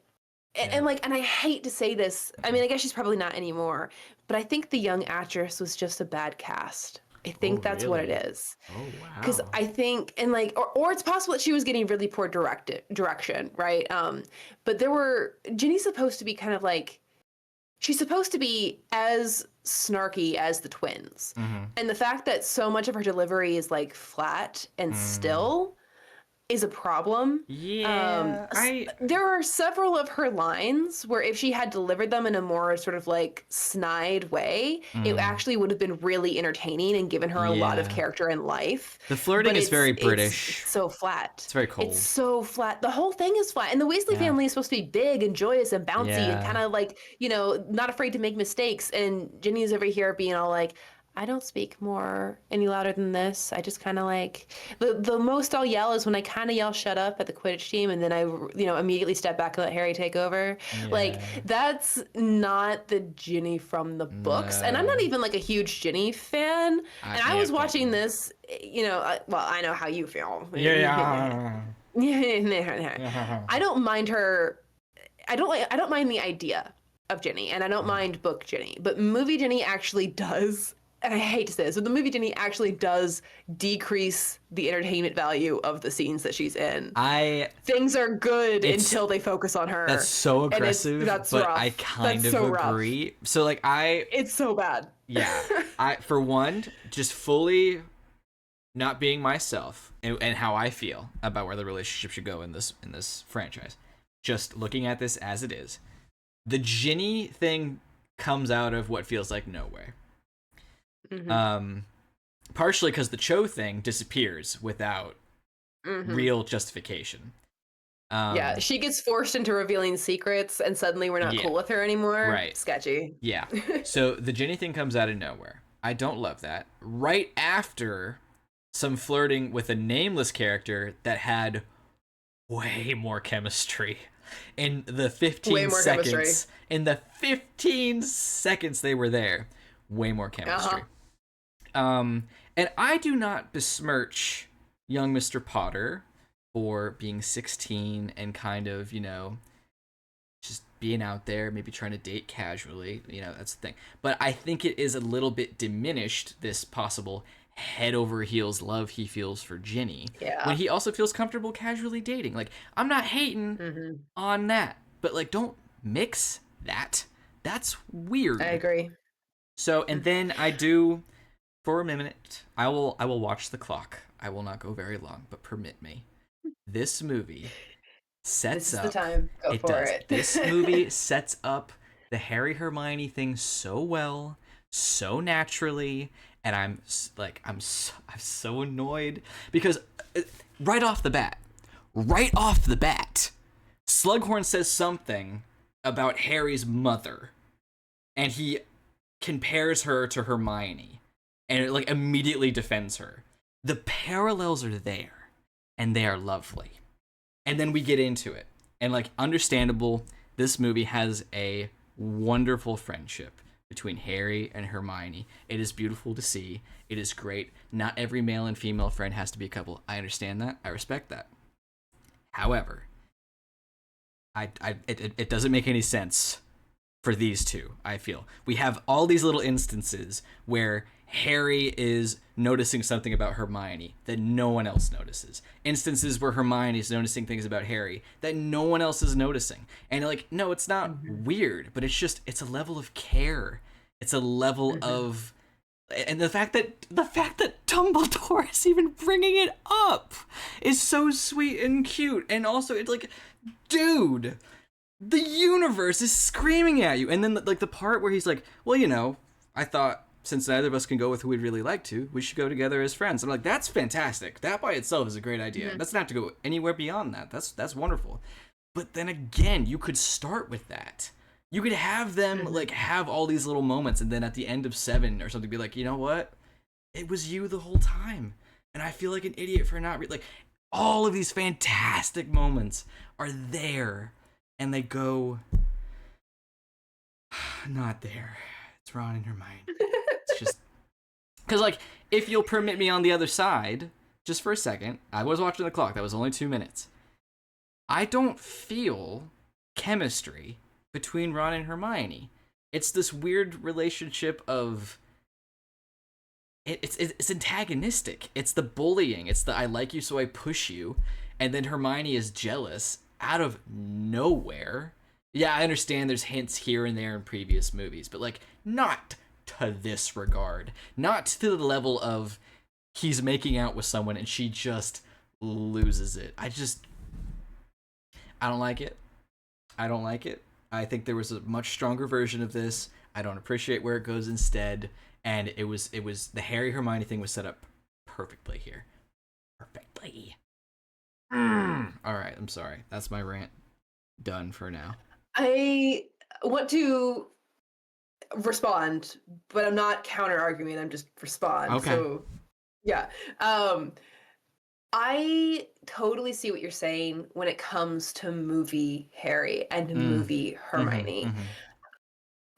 S2: and I hate to say this. I mean, I guess she's probably not anymore, but I think the young actress was just a bad cast. I think that's what it is.
S1: Oh, wow.
S2: Because I think, and, like, or it's possible that she was getting really poor direction, right? But Ginny's supposed to be kind of like, she's supposed to be as snarky as the twins. And the fact that so much of her delivery is, like, flat and still is a problem.
S1: Yeah.
S2: There are several of her lines where if she had delivered them in a more sort of, like, snide way, it actually would have been really entertaining and given her a lot of character and life.
S1: The flirting is very British.
S2: It's so flat.
S1: It's very cold.
S2: It's so flat. The whole thing is flat. And the Weasley family is supposed to be big and joyous and bouncy and kind of, like, not afraid to make mistakes. And Ginny's over here being all like, I don't speak more any louder than this. I just kind of, like, the most I'll yell is when I kind of yell shut up at the Quidditch team, and then I immediately step back and let Harry take over. Like, that's not the Ginny from the books. And I'm not even, like, a huge Ginny fan. And I was watching this, well, I know how you feel. I don't mind her. I don't mind the idea of Ginny, and I don't mind book Ginny, but movie Ginny actually does, and I hate to say this, but the movie Ginny actually does decrease the entertainment value of the scenes that she's in. Things are good until they focus on her.
S1: That's so aggressive, but rough. I kind of agree. Rough. So, like, it's so bad. Yeah. For one, just fully not being myself and how I feel about where the relationship should go in this franchise. Just looking at this as it is. The Ginny thing comes out of what feels like nowhere. Partially because the Cho thing disappears without real justification.
S2: She gets forced into revealing secrets, and suddenly we're not cool with her anymore.
S1: Right.
S2: Sketchy.
S1: Yeah. So the Ginny thing comes out of nowhere. I don't love that. Right after some flirting with a nameless character that had way more chemistry. in the
S2: Way more chemistry.
S1: in the 15 seconds they were there, way more chemistry. And I do not besmirch young Mr. Potter for being 16 and kind of, just being out there, maybe trying to date casually. That's the thing. But I think it is a little bit diminished, this possible head over heels love he feels for Ginny, when he also feels comfortable casually dating. Like, I'm not hating on that, but like, don't mix that. That's weird.
S2: I agree.
S1: So, and then I do, for a minute, I will watch the clock. I will not go very long, but permit me. This movie sets up.
S2: This is the time. Go for it.
S1: This movie sets up the Harry Hermione thing so well, so naturally, and I'm so annoyed because right off the bat, Slughorn says something about Harry's mother, and he compares her to Hermione, and it like immediately defends her. The parallels are there, and they are lovely. And then we get into it. And like, understandable, this movie has a wonderful friendship between Harry and Hermione. It is beautiful to see. It is great. Not every male and female friend has to be a couple. I understand that. I respect that. However, it doesn't make any sense for these two, I feel. We have all these little instances where Harry is noticing something about Hermione that no one else notices. Instances where Hermione is noticing things about Harry that no one else is noticing. And like, no, it's not weird, but it's a level of care. It's a level of, and the fact that Dumbledore is even bringing it up is so sweet and cute. And also, it's like, dude, the universe is screaming at you. And then like the part where he's like, well, I thought, since neither of us can go with who we'd really like to, we should go together as friends. I'm like, that's fantastic. That by itself is a great idea. That's not to go anywhere beyond that. That's wonderful. But then again, you could start with that. You could have them like have all these little moments, and then at the end of 7 or something, be like, you know what? It was you the whole time, and I feel like an idiot for not like. All of these fantastic moments are there, and they go, not there. It's Ron and Hermione. It's just because, like, if you'll permit me on the other side, just for a second, I was watching the clock. That was only 2 minutes. I don't feel chemistry between Ron and Hermione. It's this weird relationship of it's antagonistic. It's the bullying. It's the I like you so I push you, and then Hermione is jealous out of nowhere. Yeah, I understand there's hints here and there in previous movies, but like not to this regard. Not to the level of he's making out with someone and she just loses it. I don't like it. I don't like it. I think there was a much stronger version of this. I don't appreciate where it goes instead. And it was the Harry Hermione thing was set up perfectly here. Perfectly. All right, I'm sorry. That's my rant done for now.
S2: I want to respond, but I'm not counter arguing. I'm just respond.
S1: Okay.
S2: So, yeah. I totally see what you're saying when it comes to movie Harry and movie Hermione.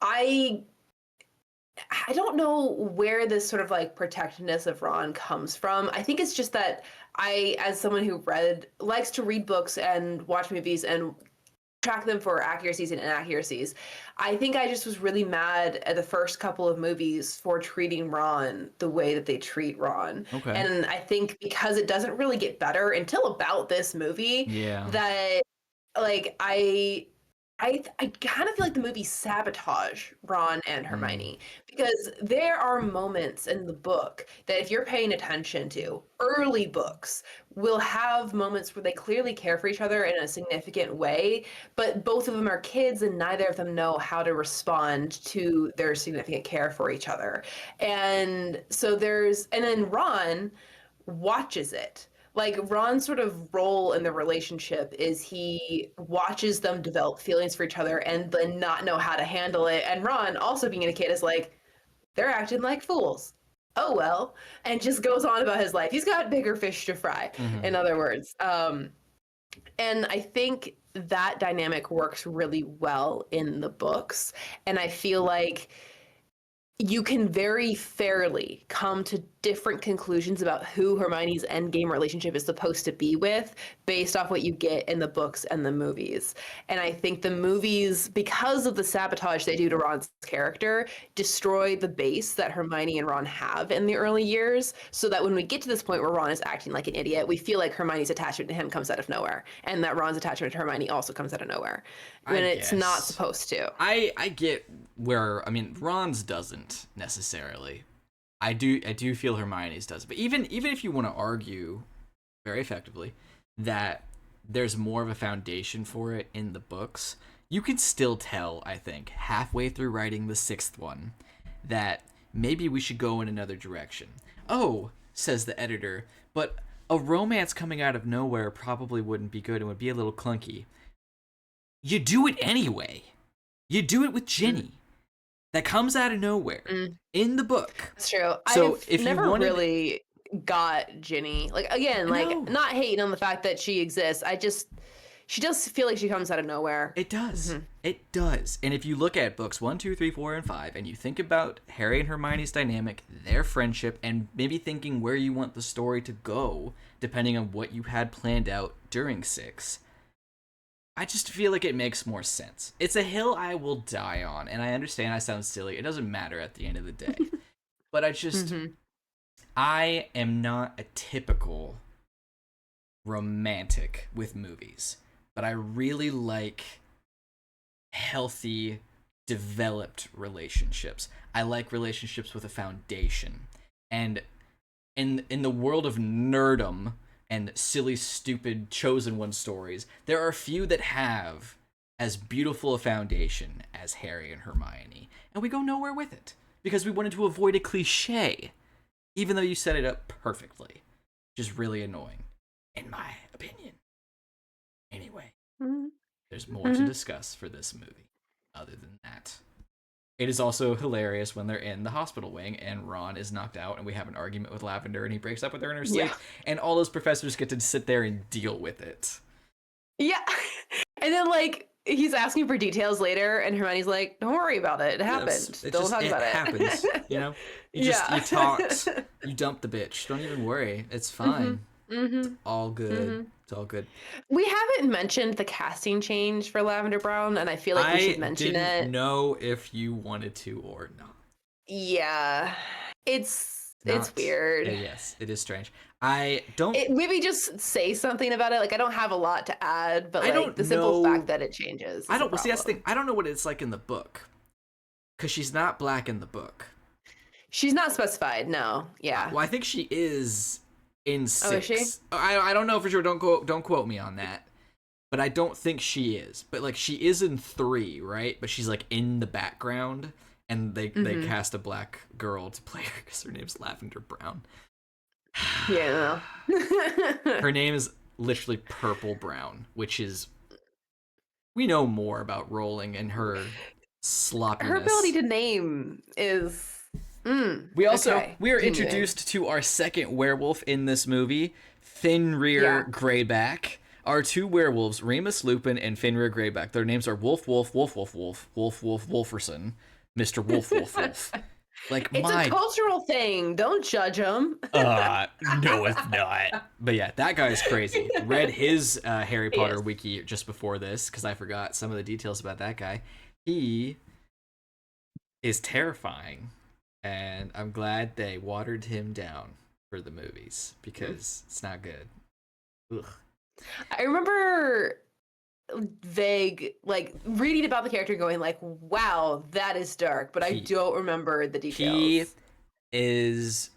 S2: I don't know where this sort of like protectiveness of Ron comes from. I think it's just that I, as someone who likes to read books and watch movies and track them for accuracies and inaccuracies, I think I just was really mad at the first couple of movies for treating Ron the way that they treat Ron.
S1: Okay.
S2: And I think because it doesn't really get better until about this movie, that like I kind of feel like the movie sabotage Ron and Hermione because there are moments in the book that if you're paying attention to, early books will have moments where they clearly care for each other in a significant way, but both of them are kids and neither of them know how to respond to their significant care for each other. And so and then Ron watches it. Like Ron's sort of role in the relationship is he watches them develop feelings for each other and then not know how to handle it. And Ron, also being a kid, is like, they're acting like fools. Oh, well, and just goes on about his life. He's got bigger fish to fry, in other words. And I think that dynamic works really well in the books. And I feel like you can very fairly come to different conclusions about who Hermione's endgame relationship is supposed to be with based off what you get in the books and the movies. And I think the movies, because of the sabotage they do to Ron's character, destroy the base that Hermione and Ron have in the early years, so that when we get to this point where Ron is acting like an idiot, we feel like Hermione's attachment to him comes out of nowhere, and that Ron's attachment to Hermione also comes out of nowhere,
S1: I
S2: when it's not
S1: guess.
S2: supposed to.
S1: I get where, I mean, Ron's doesn't necessarily. I do feel Hermione's does. But even if you want to argue very effectively that there's more of a foundation for it in the books, you can still tell, I think, halfway through writing the sixth one, that maybe we should go in another direction. Oh, says the editor, but a romance coming out of nowhere probably wouldn't be good and would be a little clunky. You do it anyway. You do it with Ginny. That comes out of nowhere
S2: Mm.
S1: in the book.
S2: That's true.
S1: So
S2: I've
S1: if you
S2: never
S1: wanted,
S2: really got Ginny. Like, again, like,
S1: no,
S2: not hating on the fact that she exists. She does feel like she comes out of nowhere.
S1: it does.
S2: Mhm.
S1: It does. And if you look at books 1, 2, 3, 4, and 5, and you think about Harry and Hermione's dynamic, their friendship, and maybe thinking where you want the story to go, depending on what you had planned out during 6, I just feel like it makes more sense. It's a hill I will die on, and I understand I sound silly. It doesn't matter at the end of the day. But
S2: Mhm.
S1: I am not a typical romantic with movies, but I really like healthy, developed relationships. I like relationships with a foundation. And in the world of nerdum and silly, stupid, chosen one stories, there are few that have as beautiful a foundation as Harry and Hermione. And we go nowhere with it because we wanted to avoid a cliche, even though you set it up perfectly. Just really annoying, in my opinion. Anyway,
S2: Mhm.
S1: there's more to
S2: Mhm.
S1: discuss for this movie, other than that. It is also hilarious when they're in the hospital wing and Ron is knocked out and we have an argument with Lavender and he breaks up with her in her sleep
S2: Yeah.
S1: and all those professors get to sit there and deal with it.
S2: Yeah. And then, like, he's asking for details later, and Hermione's like, don't worry about it. It
S1: Yes,
S2: happened. Don't talk
S1: it
S2: about
S1: happens,
S2: it.
S1: you know? You
S2: Yeah.
S1: talked, you dumped the bitch. Don't even worry. It's
S2: hmm
S1: fine. It's
S2: hmm
S1: all good.
S2: hmm
S1: It's all good.
S2: We haven't mentioned the casting change for Lavender Brown, and I feel like we should
S1: I
S2: mention
S1: didn't
S2: it.
S1: know if you wanted to or not.
S2: Yeah. It's
S1: Not.
S2: weird.
S1: Yes, it is strange. I don't.
S2: Maybe just say something about it. Like, I don't have a lot to add, but
S1: I
S2: like
S1: don't
S2: the simple fact
S1: know.
S2: that it changes
S1: I
S2: is a
S1: don't. Well, see, that's the thing.
S2: problem.
S1: I don't know what it's like in the book because she's not black in the book.
S2: She's not specified. No. Yeah.
S1: Well, I think she is in
S2: Oh, is she?
S1: 6. I don't know for sure. Don't quote me on that. But I don't think she is. But like she is in 3, right? But she's like in the background, and they
S2: Mm-hmm.
S1: cast a black girl to play her because her name's Lavender Brown.
S2: Yeah. No.
S1: Her name is literally Purple Brown, which is, we know more about Rowling and her
S2: Her ability
S1: sloppiness.
S2: to name is. Okay.
S1: We are
S2: Continuing.
S1: introduced to our second werewolf in this movie, Fenrir
S2: Yeah.
S1: Greyback. Our 2 werewolves, Remus Lupin and Fenrir Greyback. Their names are Wolf Wolf Wolf Wolf Wolf Wolf Wolf Wolferson, Mr. Wolf Wolf Wolf. Like
S2: It's a
S1: my
S2: cultural thing. Don't judge them.
S1: no, it's not. But yeah, that guy's crazy. Read his Harry Potter
S2: Yes.
S1: wiki just before this because I forgot some of the details about that guy. He is terrifying, and I'm glad they watered him down for the movies because it's not good. Ugh.
S2: I remember vague, like, reading about the character going like, wow, that is dark, but I
S1: He
S2: don't remember the
S1: he
S2: details.
S1: is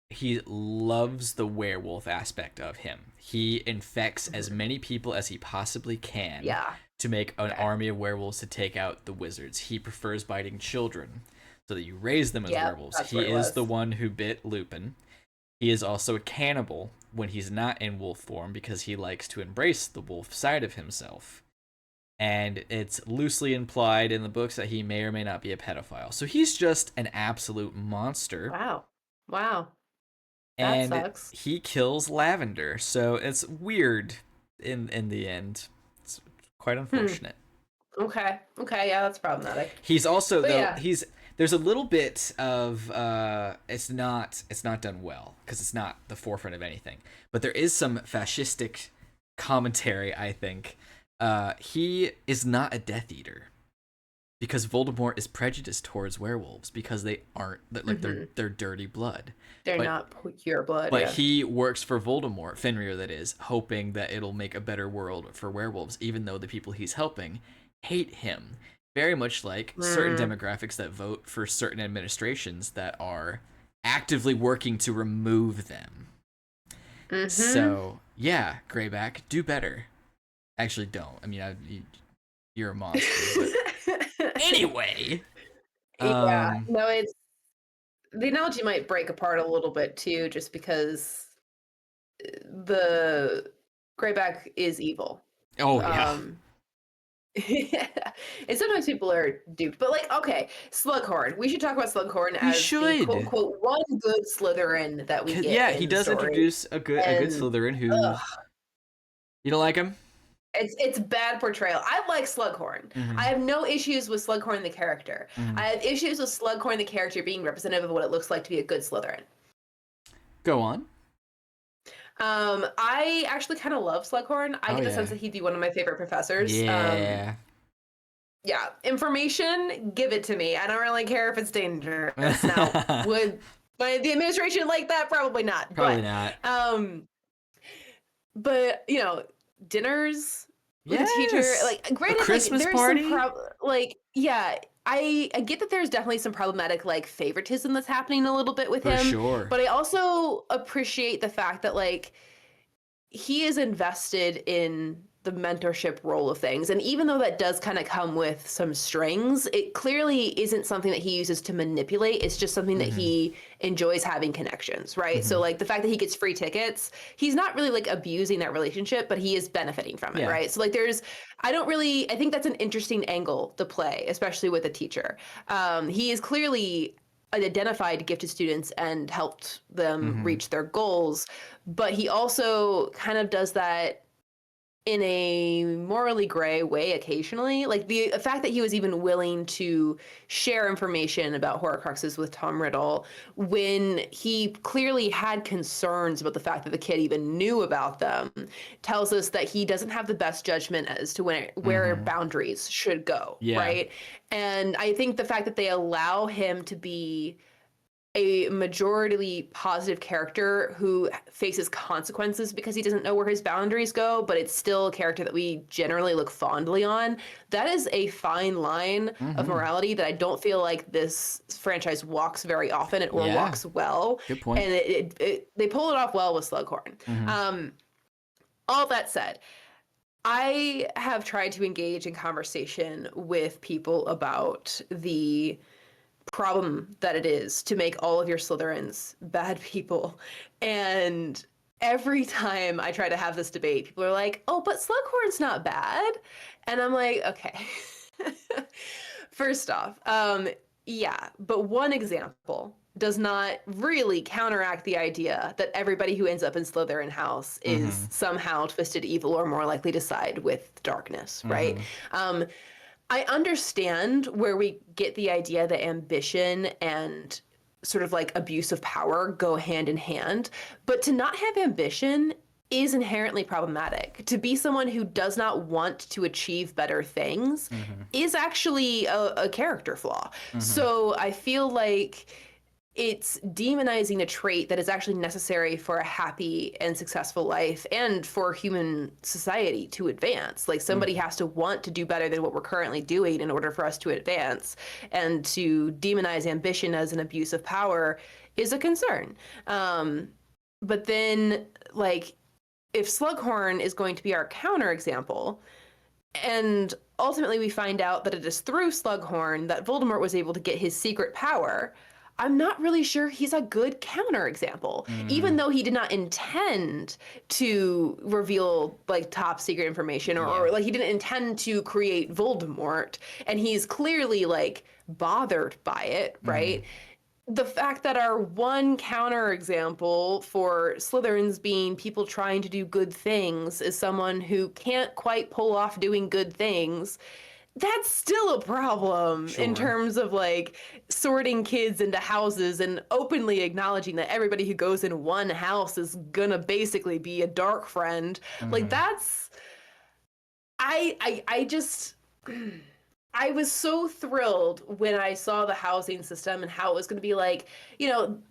S1: he loves the werewolf aspect of him. He infects as
S2: Mhm.
S1: many people as he possibly can
S2: Yeah.
S1: to make an
S2: Okay.
S1: army of werewolves to take out the wizards. He prefers biting children so that you raise them as
S2: Yeah,
S1: werewolves.
S2: that's
S1: He
S2: what it
S1: is the
S2: was.
S1: one who bit Lupin. He is also a cannibal when he's not in wolf form because he likes to embrace the wolf side of himself. And it's loosely implied in the books that he may or may not be a pedophile. So he's just an absolute monster.
S2: Wow. Wow. That
S1: And
S2: sucks.
S1: he kills Lavender. So it's weird. in the end. It's quite unfortunate.
S2: Okay. Okay. Yeah, that's problematic.
S1: He's also
S2: But
S1: though
S2: yeah.
S1: there's a little bit of it's not done well because it's not the forefront of anything, but there is some fascistic commentary. I think he is not a Death Eater because Voldemort is prejudiced towards werewolves because they aren't like they're dirty blood.
S2: They're
S1: But
S2: not pure blood.
S1: but
S2: Yeah.
S1: he works for Voldemort, Fenrir that is, hoping that it'll make a better world for werewolves, even though the people he's helping hate him. Very much like certain demographics that vote for certain administrations that are actively working to remove them. So, yeah, Greyback, do better. Actually, don't. I mean, you're a monster. But anyway.
S2: Yeah. No, it's the analogy might break apart a little bit too, just because the Greyback is evil.
S1: Oh, yeah.
S2: And sometimes people are duped. But like, okay, Slughorn. We should talk about Slughorn
S1: We
S2: as the quote
S1: should.
S2: unquote one good Slytherin that we get
S1: Yeah, he
S2: in the
S1: does
S2: story.
S1: introduce a good
S2: And
S1: Slytherin who. You don't like him?
S2: it's bad portrayal. I like Slughorn. I have no issues with Slughorn the character. I have issues with Slughorn the character being representative of what it looks like to be a good Slytherin.
S1: Go on.
S2: I actually kind of love Slughorn. I get the sense that he'd be one of my favorite professors.
S1: Yeah.
S2: Yeah, information, give it to me. I don't really care if it's dangerous. Now, would the administration like that? Probably not.
S1: Probably not.
S2: But you know, dinners with a teacher, like granted,
S1: a Christmas
S2: like,
S1: party.
S2: Yeah, I get that there's definitely some problematic like favoritism that's happening a little bit with
S1: For
S2: him.
S1: sure.
S2: But I also appreciate the fact that like he is invested in the mentorship role of things. And even though that does kind of come with some strings, it clearly isn't something that he uses to manipulate. It's just something that he enjoys having connections, right? So like the fact that he gets free tickets, he's not really like abusing that relationship, but he is benefiting from it, right? So like I think that's an interesting angle to play, especially with a teacher. He is clearly identified gifted students and helped them reach their goals, but he also kind of does that in a morally gray way occasionally. Like the fact that he was even willing to share information about Horcruxes with Tom Riddle when he clearly had concerns about the fact that the kid even knew about them tells us that he doesn't have the best judgment as to where boundaries should go, right? And I think the fact that they allow him to be a majority positive character who faces consequences because he doesn't know where his boundaries go, but it's still a character that we generally look fondly on. That is a fine line of morality that I don't feel like this franchise walks very often or walks well.
S1: Good point.
S2: And they pull it off well with Slughorn. All that said, I have tried to engage in conversation with people about the problem that it is to make all of your Slytherins bad people. And every time I try to have this debate, people are like, oh, but Slughorn's not bad. And I'm like, okay. First off, yeah, but one example does not really counteract the idea that everybody who ends up in Slytherin house is somehow twisted evil or more likely to side with darkness, right? I understand where we get the idea that ambition and sort of like abuse of power go hand in hand, but to not have ambition is inherently problematic. To be someone who does not want to achieve better things is actually a character flaw. So I feel like it's demonizing a trait that is actually necessary for a happy and successful life and for human society to advance. Like somebody has to want to do better than what we're currently doing in order for us to advance. And to demonize ambition as an abuse of power is a concern. But then, like, if Slughorn is going to be our counterexample, and ultimately we find out that it is through Slughorn that Voldemort was able to get his secret power, I'm not really sure he's a good counterexample, even though he did not intend to reveal like top secret information or like he didn't intend to create Voldemort, and he's clearly like bothered by it, right? the fact that our one counterexample for Slytherins being people trying to do good things is someone who can't quite pull off doing good things, that's still a problem in
S1: Sure.
S2: terms of like sorting kids into houses and openly acknowledging that everybody who goes in one house is gonna basically be a dark friend. Like
S1: Mm-hmm.
S2: that's I just I was so thrilled when I saw the housing system and how it was going to be like,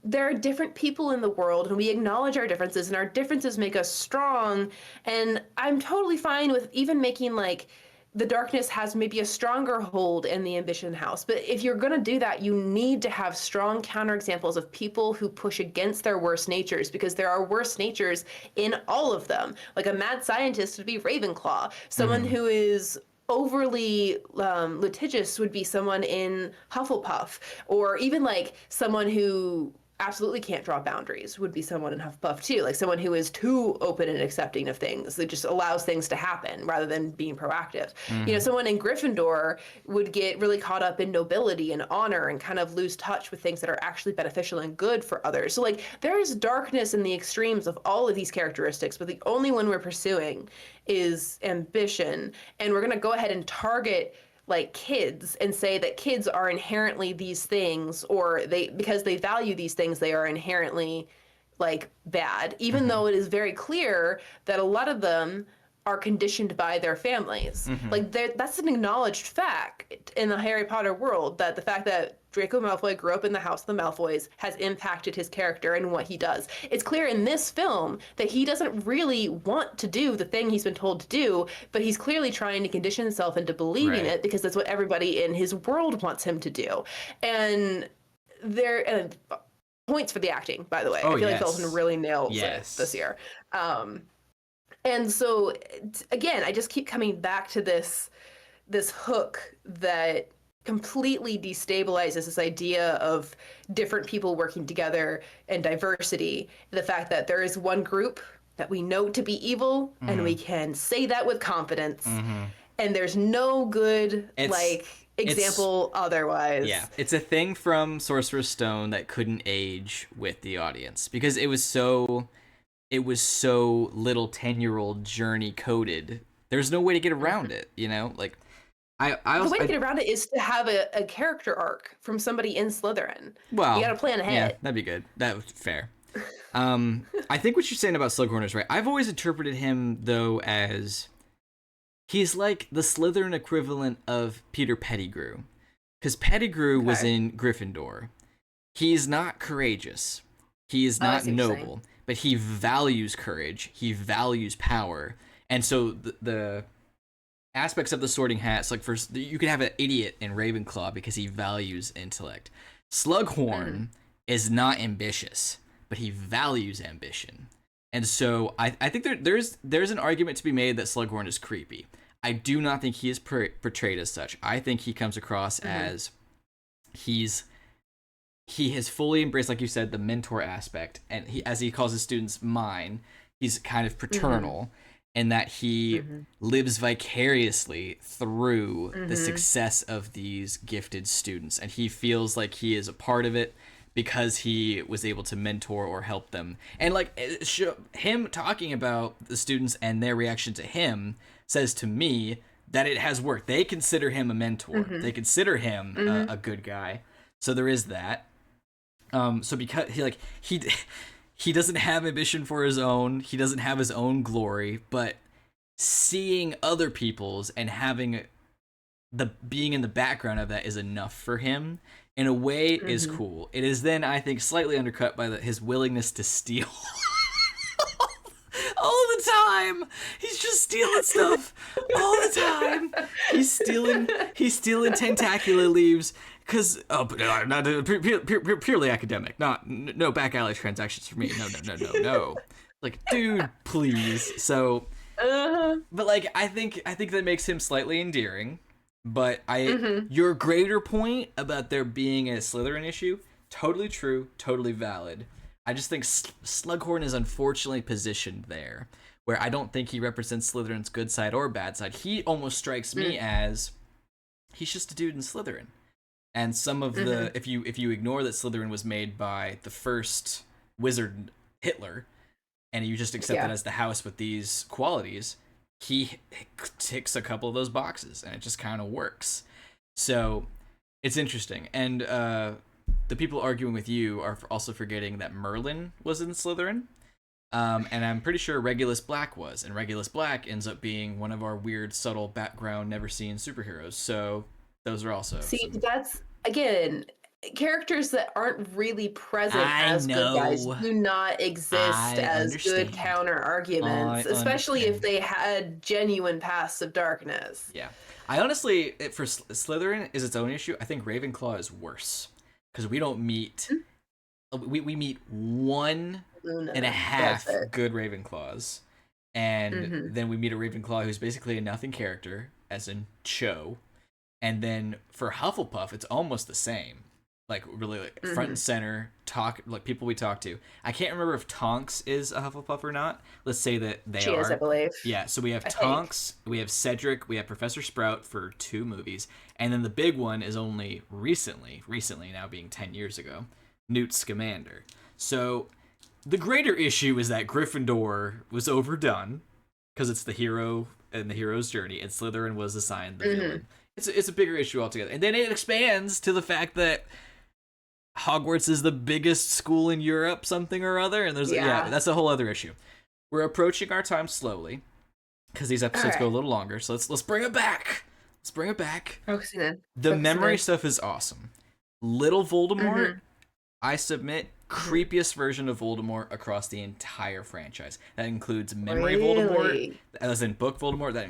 S2: there are different people in the world and we acknowledge our differences and our differences make us strong. And I'm totally fine with even making like the darkness has maybe a stronger hold in the ambition house. But if you're going to do that, you need to have strong counterexamples of people who push against their worst natures because there are worst natures in all of them. Like a mad scientist would be Ravenclaw, someone
S1: Mm-hmm.
S2: who is overly litigious would be someone in Hufflepuff, or even like someone who absolutely can't draw boundaries would be someone in Hufflepuff too, like someone who is too open and accepting of things that just allows things to happen rather than being proactive.
S1: Mm-hmm.
S2: Someone in Gryffindor would get really caught up in nobility and honor and kind of lose touch with things that are actually beneficial and good for others. So like there is darkness in the extremes of all of these characteristics, but the only one we're pursuing is ambition. And we're going to go ahead and target like kids and say that kids are inherently these things, or they, because they value these things, they are inherently like bad, even
S1: Mm-hmm.
S2: though it is very clear that a lot of them are conditioned by their families.
S1: Mm-hmm.
S2: Like that's an acknowledged fact in the Harry Potter world, that the fact that Draco Malfoy grew up in the house of the Malfoys has impacted his character and what he does. It's clear in this film that he doesn't really want to do the thing he's been told to do, but he's clearly trying to condition himself into believing
S1: Right.
S2: it because that's what everybody in his world wants him to do. And and points for the acting, by the way.
S1: Oh
S2: I feel like Felton
S1: yes.
S2: really nails it this
S1: Yes.
S2: year. Um, and so again, I just keep coming back to this hook that completely destabilizes this idea of different people working together and diversity. The fact that there is one group that we know to be evil and
S1: Mm-hmm.
S2: we can say that with confidence,
S1: Mm-hmm.
S2: and there's no good
S1: It's
S2: like
S1: it's
S2: example
S1: yeah,
S2: otherwise.
S1: it's a thing from Sorcerer's Stone that couldn't age with the audience because it was so little 10-year-old journey coded. There's no way to get around it, like I
S2: The
S1: also
S2: way to get around it is to have a character arc from somebody in Slytherin. You got
S1: well,
S2: to plan
S1: yeah,
S2: ahead.
S1: that'd be good. That was fair. I think what you're saying about Slughorn is right. I've always interpreted him though as he's like the Slytherin equivalent of Peter Pettigrew, because Pettigrew was
S2: Okay.
S1: in Gryffindor. He's not courageous. He is
S2: Oh, I
S1: not
S2: see what you're saying.
S1: noble, but he values courage. He values power. And so the aspects of the Sorting Hats, like first, you could have an idiot in Ravenclaw because he values intellect.
S2: Mm-hmm.
S1: Slughorn is not ambitious, but he values ambition. And so I think there's an argument to be made that Slughorn is creepy. I do not think he is portrayed as such. I think he comes across
S2: Mm-hmm.
S1: as he's he has fully embraced, like you said, the mentor aspect, and he, as he calls his students, mine. He's kind of
S2: Mm-hmm.
S1: paternal, in that he
S2: Mm-hmm.
S1: lives vicariously through the
S2: Mm-hmm.
S1: success of these gifted students, and he feels like he is a part of it because he was able to mentor or help them. And like him talking about the students and their reaction to him says to me that it has worked. They consider him a mentor.
S2: Mm-hmm.
S1: They consider him
S2: Mm-hmm.
S1: a good guy. So there is that. So because he he doesn't have ambition for his own, he doesn't have his own glory, but seeing other people's and having the being in the background of that is enough for him. In a way, is
S2: Mm-hmm.
S1: cool. It is then, I think, slightly undercut by his willingness to steal all the time. He's just stealing stuff all the time. He's stealing tentacular leaves because not purely academic, not no back alley transactions for me. No. Like, dude, please. So,
S2: Uh-huh.
S1: but like, I think that makes him slightly endearing. But
S2: Mm-hmm.
S1: your greater point about there being a Slytherin issue, totally true, totally valid. I just think Slughorn is unfortunately positioned there, where I don't think he represents Slytherin's good side or bad side. He almost strikes me
S2: Mm.
S1: as he's just a dude in Slytherin. And some of the if you ignore that Slytherin was made by the first wizard Hitler, and you just accept it as the house with these qualities, he ticks a couple of those boxes, and it just kind of works. So it's interesting. And the people arguing with you are also forgetting that Merlin was in Slytherin. And I'm pretty sure Regulus Black was. And Regulus Black ends up being one of our weird, subtle, background, never seen superheroes. So those are also...
S2: that's, again, characters that aren't really present as good guys do not exist as good counter arguments, especially if they had genuine paths of darkness.
S1: Yeah. I honestly, for Slytherin is its own issue. I think Ravenclaw is worse because we don't meet. We meet one and a half good Ravenclaws, and then we meet a Ravenclaw who's basically a nothing character, as in Cho, and then for Hufflepuff, it's almost the same. Like really, like front and center, like people we talk to. I can't remember if Tonks is a Hufflepuff or not. Let's say that they are.
S2: She is, I believe.
S1: Yeah, so we have Tonks, we have Cedric, we have Professor Sprout for 2 movies, and then the big one is only recently now being 10 years ago, Newt Scamander. So the greater issue is that Gryffindor was overdone because it's the hero and the hero's journey, and Slytherin was assigned the villain. It's a bigger issue altogether, and then it expands to the fact that Hogwarts is the biggest school in Europe, something or other, and there's that's a whole other issue. We're approaching our time slowly because these episodes go a little longer, so let's bring it back. Let's bring it back.
S2: Focusing in.
S1: The memory stuff is awesome. Little Voldemort, I submit, creepiest version of Voldemort across the entire franchise. That includes memory Voldemort, as in book Voldemort. That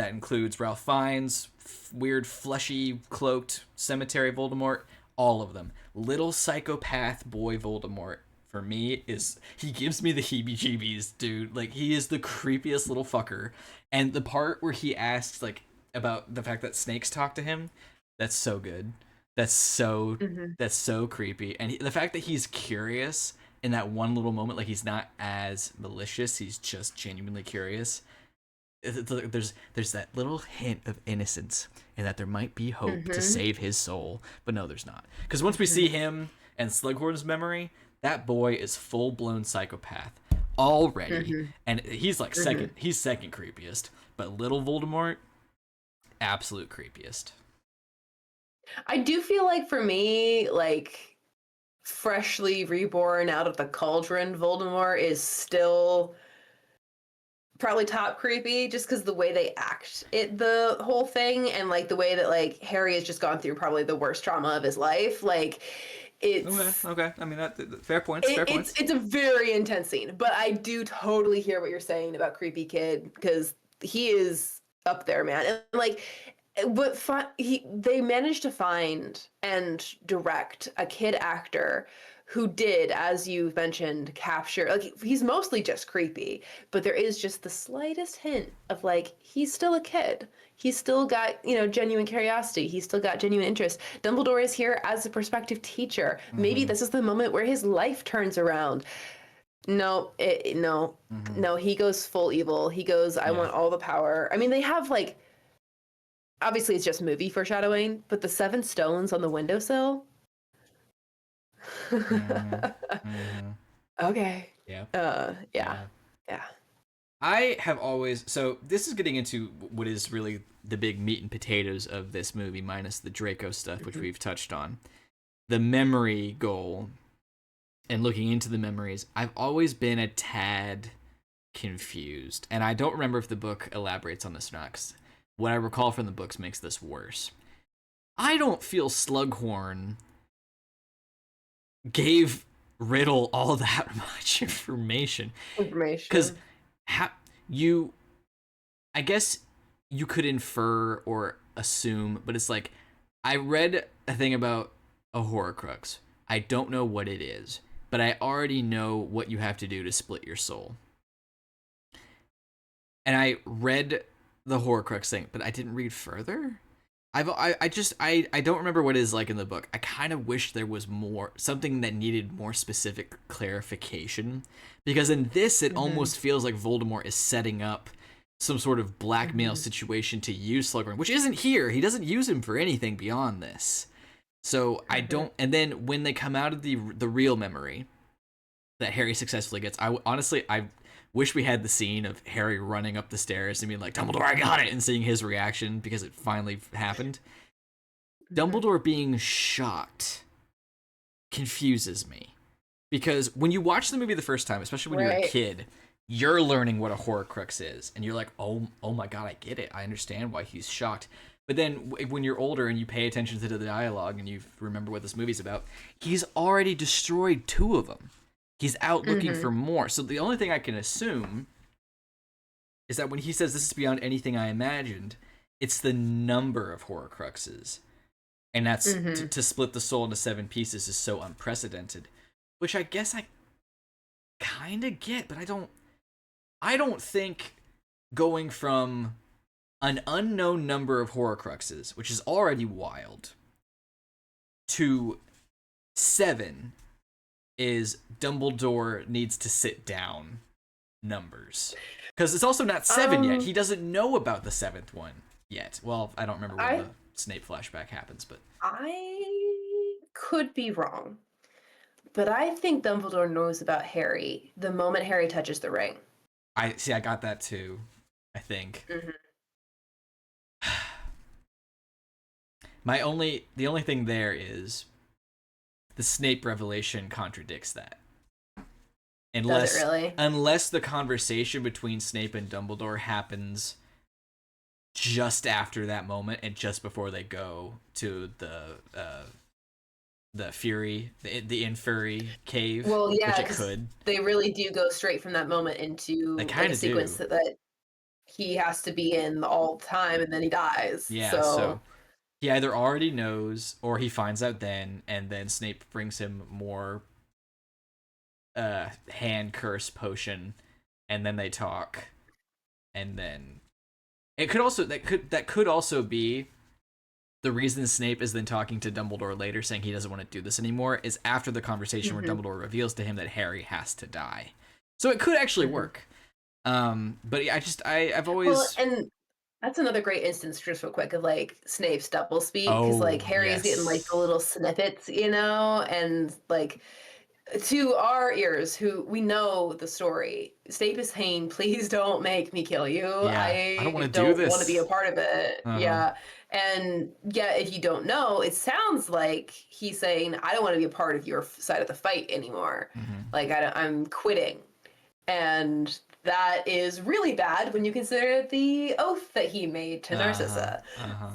S1: includes Ralph Fiennes, weird fleshy cloaked cemetery Voldemort. All of them. Little psychopath boy Voldemort, for me, he gives me the heebie-jeebies, dude. Like, he is the creepiest little fucker. And the part where he asks, like, about the fact that snakes talk to him, that's so good. That's so creepy. And the fact that he's curious in that one little moment, like, he's not as malicious, he's just genuinely curious. There's that little hint of innocence and that there might be hope to save his soul, but no, there's not. Because once we see him and Slughorn's memory, that boy is full-blown psychopath already, and he's like second creepiest, but little Voldemort, absolute creepiest.
S2: I do feel like for me, like, freshly reborn out of the cauldron Voldemort is still probably top creepy, just because the way they act the whole thing, and like the way that like Harry has just gone through probably the worst trauma of his life. Like, it's
S1: okay. I mean, that fair points.
S2: It's a very intense scene, but I do totally hear what you're saying about creepy kid, because he is up there, man. And like, but they managed to find and direct a kid actor who did, as you mentioned, capture, like, he's mostly just creepy, but there is just the slightest hint of, like, he's still a kid. He's still got, genuine curiosity. He's still got genuine interest. Dumbledore is here as a prospective teacher. Maybe this is the moment where his life turns around. No, he goes full evil. He goes, I want all the power. I mean, they have, like, obviously it's just movie foreshadowing, but the 7 stones on the windowsill. Okay. Yeah.
S1: I have always, so this is getting into what is really the big meat and potatoes of this movie, minus the Draco stuff, which we've touched on. The memory goal and looking into the memories, I've always been a tad confused, and I don't remember if the book elaborates on this or not, 'cause what I recall from the books makes this worse. I don't feel Slughorn gave Riddle all that much information. Because I guess you could infer or assume, but it's like, I read a thing about a Horcrux. I don't know what it is, but I already know what you have to do to split your soul. And I read the Horcrux thing, but I didn't read further. I don't remember what it is like in the book. I kind of wish there was something that needed more specific clarification, because in this it almost feels like Voldemort is setting up some sort of blackmail situation to use Slughorn, which isn't here. He doesn't use him for anything beyond this. So I don't. And then when they come out of the real memory that Harry successfully gets, I wish we had the scene of Harry running up the stairs and being like, Dumbledore, I got it, and seeing his reaction because it finally happened. Dumbledore being shocked confuses me. Because when you watch the movie the first time, especially when you're a kid, you're learning what a Horcrux is. And you're like, oh my god, I get it. I understand why he's shocked. But then when you're older and you pay attention to the dialogue and you remember what this movie's about, he's already destroyed 2 of them. He's out looking for more. So the only thing I can assume is that when he says this is beyond anything I imagined, it's the number of Horcruxes. And that's to split the soul into 7 pieces is so unprecedented. Which I guess I kind of get, but I don't think going from an unknown number of Horcruxes, which is already wild, to 7 is Dumbledore needs to sit down numbers. Because it's also not 7 yet. He doesn't know about the 7th one yet. Well, I don't remember when the Snape flashback happens, but...
S2: I could be wrong. But I think Dumbledore knows about Harry the moment Harry touches the ring.
S1: I got that too, I think. The only thing there is the Snape revelation contradicts that.
S2: Does it really?
S1: Unless the conversation between Snape and Dumbledore happens just after that moment and just before they go to the Fury, the Inferi cave.
S2: Well, yeah,
S1: which it could.
S2: They really do go straight from that moment into a sequence that he has to be in all the time, and then he dies.
S1: Yeah, so he either already knows or he finds out then, and then Snape brings him more hand curse potion, and then they talk, and then it could also that could also be the reason Snape is then talking to Dumbledore later saying he doesn't want to do this anymore is after the conversation where Dumbledore reveals to him that Harry has to die. So it could actually work. But I've always...
S2: Well, and that's another great instance, just real quick, of like Snape's doublespeak, because like Harry's getting like the little snippets, and like to our ears who we know the story, Snape is saying, please don't make me kill you. I don't want to do this. Want to be a part of it. Yeah. And if you don't know, it sounds like he's saying, I don't want to be a part of your side of the fight anymore. Like I'm quitting. And that is really bad when you consider the oath that he made to Narcissa.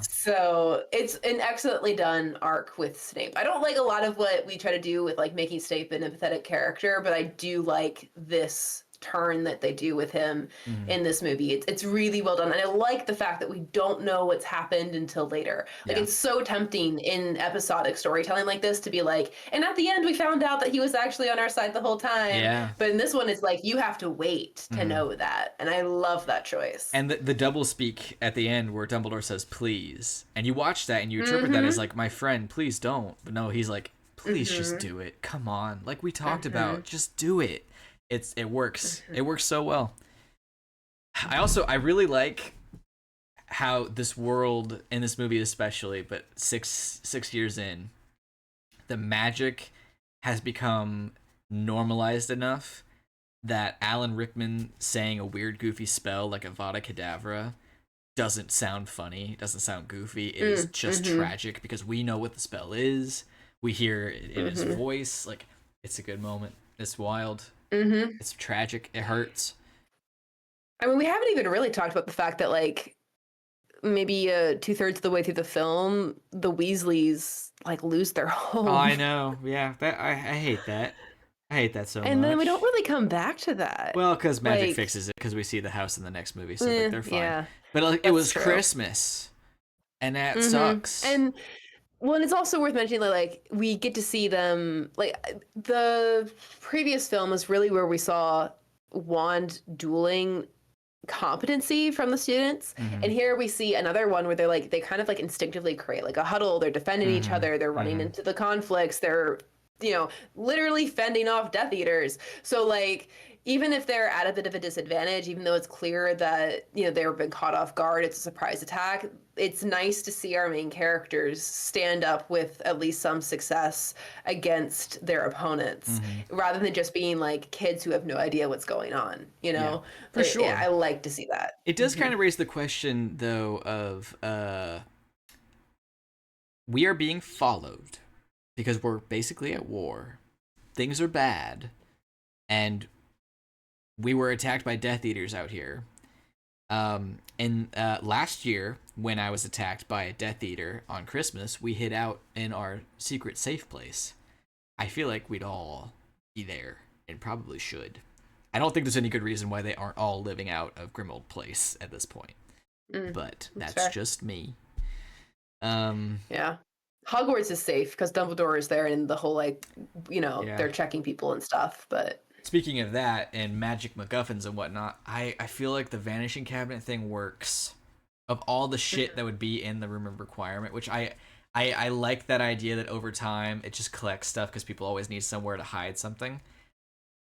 S2: So it's an excellently done arc with Snape. I don't like a lot of what we try to do with like making Snape an empathetic character, but I do like this turn that they do with him in this movie. It's really well done, and I like the fact that we don't know what's happened until later. Like it's so tempting in episodic storytelling like this to be like, and at the end we found out that he was actually on our side the whole time. But in this one it's like you have to wait to know that, and I love that choice.
S1: And the double speak at the end where Dumbledore says please, and you watch that and you interpret that as like, my friend, please don't. But no, he's like, please just do it, come on, like we talked about, just do it. It works. It works so well. I really like how this world in this movie especially, but six years in, the magic has become normalized enough that Alan Rickman saying a weird goofy spell like Avada Kedavra doesn't sound funny, doesn't sound goofy. It is just tragic because we know what the spell is. We hear it in his voice. Like, it's a good moment. It's wild. It's tragic. It hurts.
S2: I mean, we haven't even really talked about the fact that, like, maybe 2/3 of the way through the film, the Weasleys like lose their home.
S1: Oh, I know. Yeah, I hate that. I hate that so much.
S2: And then we don't really come back to that.
S1: Well, because magic fixes it. Because we see the house in the next movie, so like, they're fine. Yeah, but like, it was true. Christmas, and that sucks.
S2: And well, and it's also worth mentioning that, like, we get to see them, like, the previous film was really where we saw wand dueling competency from the students. And here we see another one where they kind of like instinctively create like a huddle. They're defending each other. They're running into the conflicts. They're, literally fending off Death Eaters. So like, even if they're at a bit of a disadvantage, even though it's clear that, you know, they've been caught off guard, it's a surprise attack, it's nice to see our main characters stand up with at least some success against their opponents, rather than just being like kids who have no idea what's going on, you
S1: Yeah,
S2: know?
S1: for sure.
S2: I like to see that.
S1: It does kind of raise the question, though, of we are being followed because we're basically at war. Things are bad, and we were attacked by Death Eaters out here. And last year, when I was attacked by a Death Eater on Christmas, we hid out in our secret safe place. I feel like we'd all be there, and probably should. I don't think there's any good reason why they aren't all living out of Grimmauld Place at this point. But that's just me.
S2: Yeah. Hogwarts is safe because Dumbledore is there and the whole, like, you know, they're checking people and stuff, but...
S1: Speaking of that and magic MacGuffins and whatnot, I feel like the Vanishing Cabinet thing works. Of all the shit that would be in the Room of Requirement, which I like that idea that over time it just collects stuff because people always need somewhere to hide something.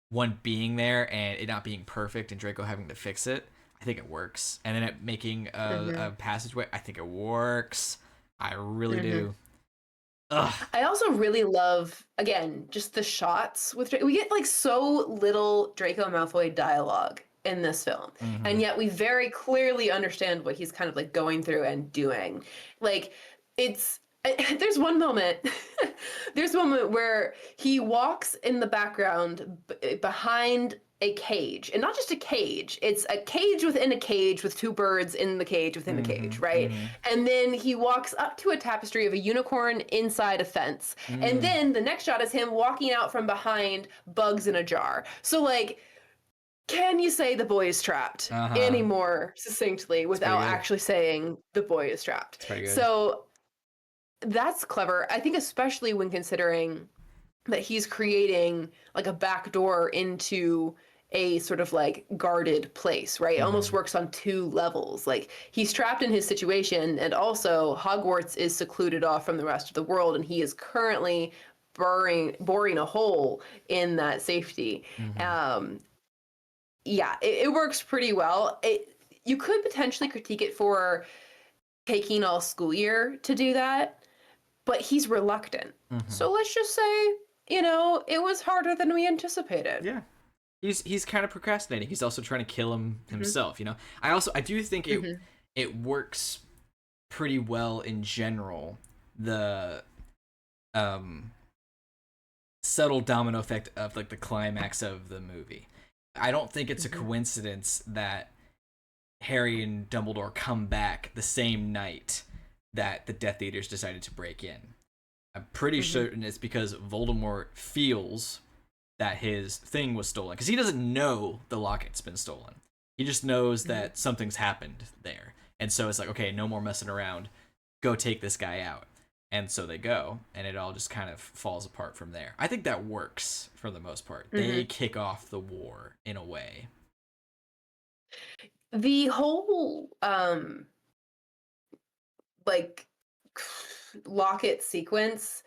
S1: One being there and it not being perfect and Draco having to fix it, I think it works. And then it making a passageway, I think it works. I really do. Ugh.
S2: I also really love, again, just the shots with we get like so little Draco Malfoy dialogue in this film, and yet we very clearly understand what he's kind of like going through and doing. Like, it's there's one moment where he walks in the background behind a cage, and not just a cage, it's a cage within a cage with two birds in the cage within the cage, right? And then he walks up to a tapestry of a unicorn inside a fence, and then the next shot is him walking out from behind bugs in a jar. So, like, can you say the boy is trapped any more succinctly without actually saying the boy is trapped? So that's clever, I think, especially when considering that he's creating like a back door into a sort of like guarded place, right? It almost works on two levels. Like, he's trapped in his situation, and also Hogwarts is secluded off from the rest of the world, and he is currently boring a hole in that safety. Yeah, it works pretty well. You could potentially critique it for taking all school year to do that, but he's reluctant. So let's just say, you know, it was harder than we anticipated.
S1: Yeah. He's kind of procrastinating. He's also trying to kill himself, you know. I do think it works pretty well in general, the subtle domino effect of like the climax of the movie. I don't think it's a coincidence that Harry and Dumbledore come back the same night that the Death Eaters decided to break in. I'm pretty certain it's because Voldemort feels that his thing was stolen, because he doesn't know the locket's been stolen. He just knows that something's happened there, and so it's like, okay, no more messing around. Go take this guy out. And so they go, and it all just kind of falls apart from there. I think that works for the most part. They kick off the war in a way.
S2: The whole like locket sequence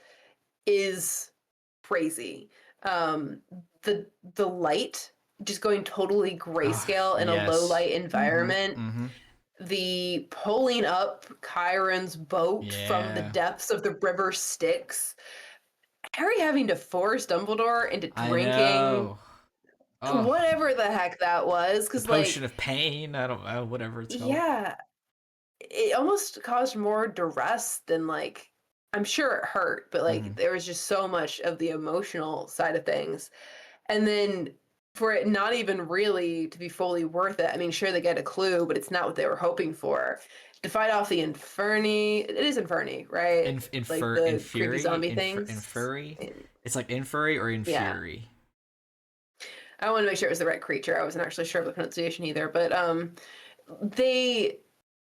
S2: is crazy. The light just going totally grayscale in a low light environment. The pulling up Chiron's boat from the depths of the river Styx. Harry having to force Dumbledore into drinking whatever the heck that was, because like
S1: potion of pain. I don't know, whatever it's called.
S2: Yeah, it almost caused more duress than, like, I'm sure it hurt, but like there was just so much of the emotional side of things, and then for it not even really to be fully worth it. I mean, sure, they get a clue, but it's not what they were hoping for. To fight off the Inferni, it is Inferni, right? Like the creepy zombie things.
S1: Infuri? It's like Infuri or Infuri.
S2: I want to make sure it was the right creature. I wasn't actually sure of the pronunciation either, but they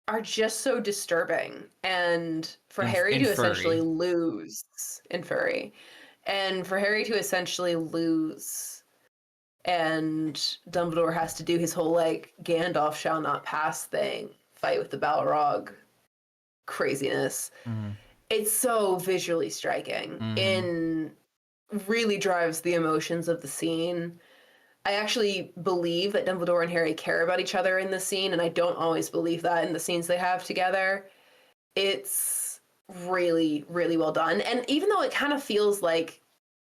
S2: are just so disturbing. And for Harry to essentially lose Infuri, and for Harry to essentially lose, and Dumbledore has to do his whole like Gandalf shall not pass thing, fight with the Balrog craziness. It's so visually striking and really drives the emotions of the scene. I actually believe that Dumbledore and Harry care about each other in this scene, and I don't always believe that in the scenes they have together. It's really, really well done. And even though it kind of feels like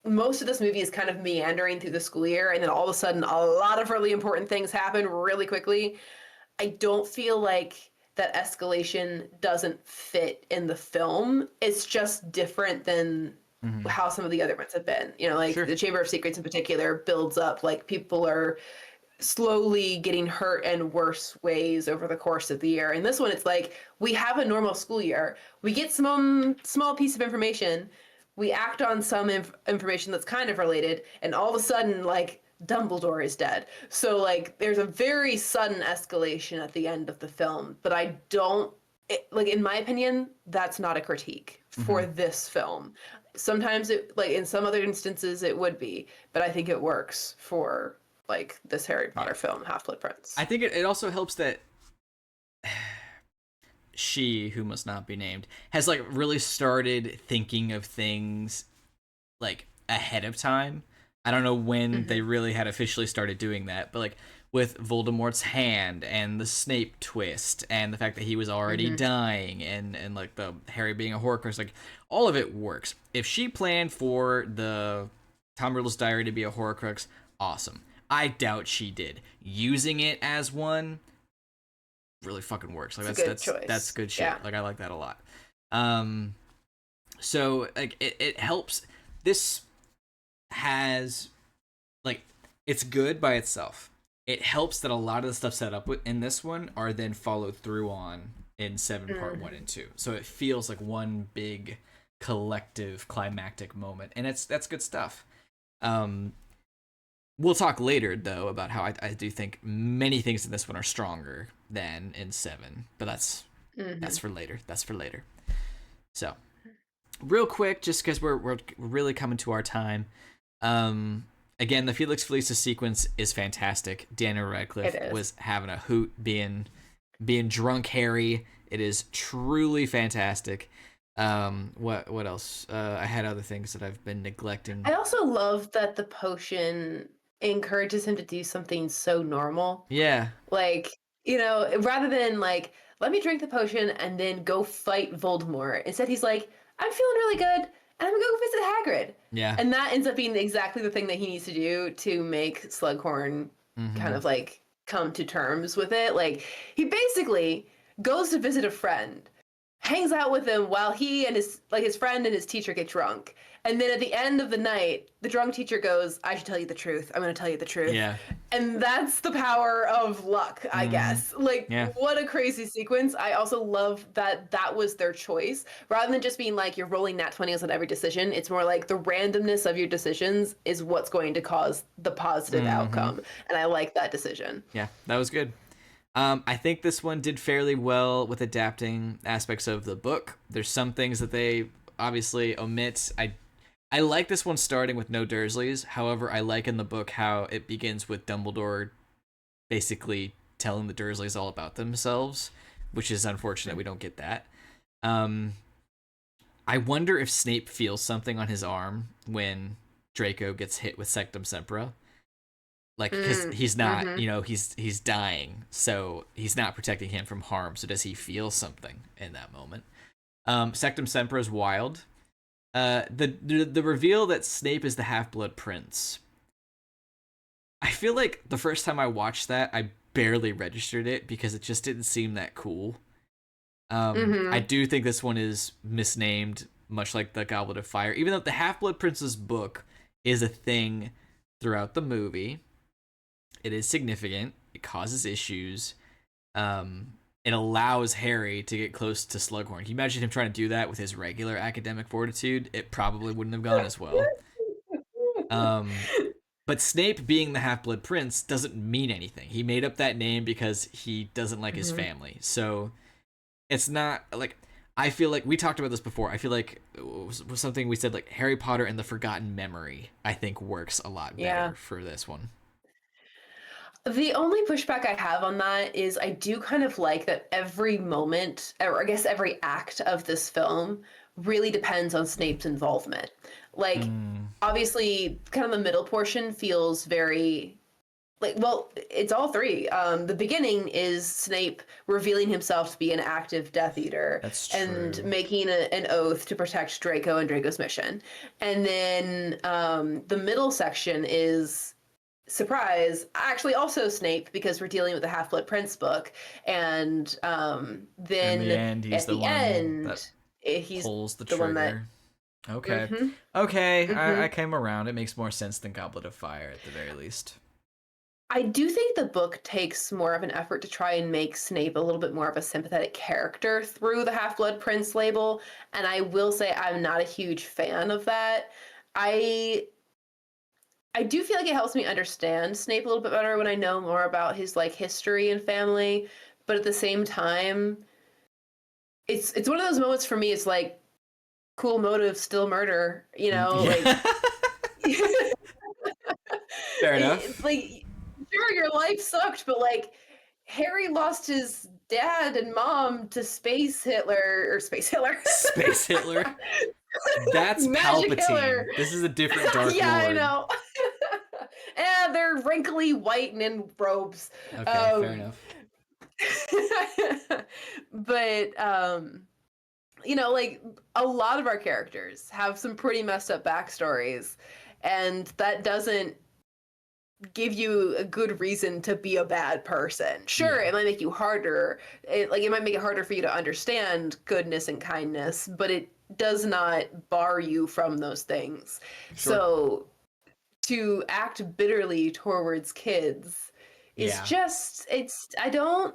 S2: most of this movie is kind of meandering through the school year, and then all of a sudden a lot of really important things happen really quickly, I don't feel like that escalation doesn't fit in the film. It's just different than
S1: Mm-hmm.
S2: how some of the other ones have been. You know, like
S1: Sure.
S2: the Chamber of Secrets in particular builds up, like people are slowly getting hurt in worse ways over the course of the year. And this one, it's like we have a normal school year. We get some small piece of information. We act on some information that's kind of related, and all of a sudden, like Dumbledore is dead. So like, there's a very sudden escalation at the end of the film. But I don't like, in my opinion, that's not a critique
S1: Mm-hmm.
S2: for this film. Sometimes it, like in some other instances, it would be, but I think it works for like this Harry
S1: Yeah.
S2: Potter film, Half-Blood
S1: I
S2: Prince.
S1: think it also helps that she, who must not be named, has like really started thinking of things like ahead of time. I don't know when they
S2: Mm-hmm.
S1: really had officially started doing that, but like with Voldemort's hand and the Snape twist and the fact that he was already
S2: Mm-hmm.
S1: dying and like the Harry being a Horcrux, like all of it works. If she planned for the Tom Riddle's diary to be a Horcrux, awesome. I doubt she did. Using it as one really fucking works. Like
S2: It's a
S1: that's
S2: good
S1: that's
S2: choice.
S1: good shit.
S2: Yeah.
S1: Like I like that a lot. Um so like it helps. This has like it's good by itself. It helps that a lot of the stuff set up in this one are then followed through on in 7 part 1
S2: Mm-hmm.
S1: and 2. So it feels like one big collective climactic moment, and that's good stuff. Um we'll talk later though about how I do think many things in this one are stronger than in 7, but that's
S2: Mm-hmm.
S1: for later. That's for later. So, real quick, just because we're really coming to our time. Um, Again, the Felix Felicis sequence is fantastic. Daniel
S2: It
S1: Radcliffe
S2: is.
S1: was having a hoot being drunk Harry. It is truly fantastic. What else? I had other things that I've been neglecting.
S2: I also love that the potion encourages him to do something so normal.
S1: Yeah,
S2: Like, you know, rather than like, let me drink the potion and then go fight Voldemort. Instead, he's like, I'm feeling really good, and I'm gonna go visit Hagrid.
S1: yeah.
S2: And that ends up being exactly the thing that he needs to do to make Slughorn kind
S1: Mm-hmm.
S2: of like come to terms with it. Like, he basically goes to visit a friend, hangs out with him while he and his friend and his teacher get drunk. And then at the end of the night, the drunk teacher goes, I should tell you the truth. I'm going to tell you the truth.
S1: Yeah.
S2: And that's the power of luck, I
S1: Mm-hmm.
S2: guess. Like,
S1: Yeah.
S2: what a crazy sequence. I also love that that was their choice. Rather than just being like, you're rolling nat 20s on every decision, it's more like the randomness of your decisions is what's going to cause the positive
S1: Mm-hmm.
S2: outcome. And I like that decision.
S1: Yeah, that was good. I think this one did fairly well with adapting aspects of the book. There's some things that they obviously omit. I like this one starting with no Dursleys. However, I like in the book how it begins with Dumbledore basically telling the Dursleys all about themselves, which is unfortunate we don't get that. Um, I wonder if Snape feels something on his arm when Draco gets hit with Sectum Sempra, like because he's not,
S2: Mm-hmm.
S1: he's dying, so he's not protecting him from harm. So does he feel something in that moment? Sectum Sempra is wild. The reveal that Snape is the Half Blood Prince. I feel like the first time I watched that, I barely registered it because it just didn't seem that cool. I
S2: Mm-hmm.
S1: do think this one is misnamed, much like the Goblet of Fire, even though the Half Blood Prince's book is a thing throughout the movie. It is significant. It causes issues. It allows Harry to get close to Slughorn. Can you imagine him trying to do that with his regular academic fortitude? It probably wouldn't have gone as well. Um, but Snape being the Half Blood Prince doesn't mean anything. He made up that name because he doesn't like his
S2: Mm-hmm.
S1: family. So it's not like I feel like we talked about this before. I feel like it was something we said like Harry Potter and the Forgotten Memory. I think works a lot
S2: Yeah.
S1: better for this one.
S2: The only pushback I have on that is I do kind of like that every moment, or I guess every act of this film really depends on Snape's involvement. Like,
S1: Mm,
S2: obviously, kind of the middle portion feels very like, well, it's all three. The beginning is Snape revealing himself to be an active Death Eater
S1: That's
S2: and
S1: true.
S2: making an oath to protect Draco and Draco's mission. And then the middle section is surprise, actually also Snape, because we're dealing with the Half-Blood Prince book. And
S1: In the
S2: then
S1: end, he's
S2: at
S1: the
S2: the
S1: one that
S2: end, he's
S1: pulls the
S2: the one that.
S1: trigger. Okay.
S2: Mm-hmm,
S1: Okay, I
S2: mm-hmm.
S1: came around. It makes more sense than Goblet of Fire at the very least.
S2: I do think the book takes more of an effort to try and make Snape a little bit more of a sympathetic character through the Half-Blood Prince label, and I will say I'm not a huge fan of that. I I do feel like it helps me understand Snape a little bit better when I know more about his like history and family, but at the same time, it's one of those moments for me. It's like cool motive, still murder. Like
S1: Yeah. Fair
S2: it's
S1: enough.
S2: like sure your life sucked, but like Harry lost his dad and mom to Space Hitler or Space Hitler.
S1: Space Hitler. That's
S2: Magic Hitler.
S1: Palpatine. This is a different Dark
S2: Yeah, I
S1: Lord.
S2: know. And they're wrinkly white and in robes.
S1: Okay, fair
S2: Um
S1: enough.
S2: but like a lot of our characters have some pretty messed up backstories, and that doesn't give you a good reason to be a bad person. Sure,
S1: Yeah,
S2: it might make you harder. It might make it harder for you to understand goodness and kindness, but it does not bar you from those things.
S1: sure.
S2: So to act bitterly towards kids is
S1: Yeah,
S2: just it's I don't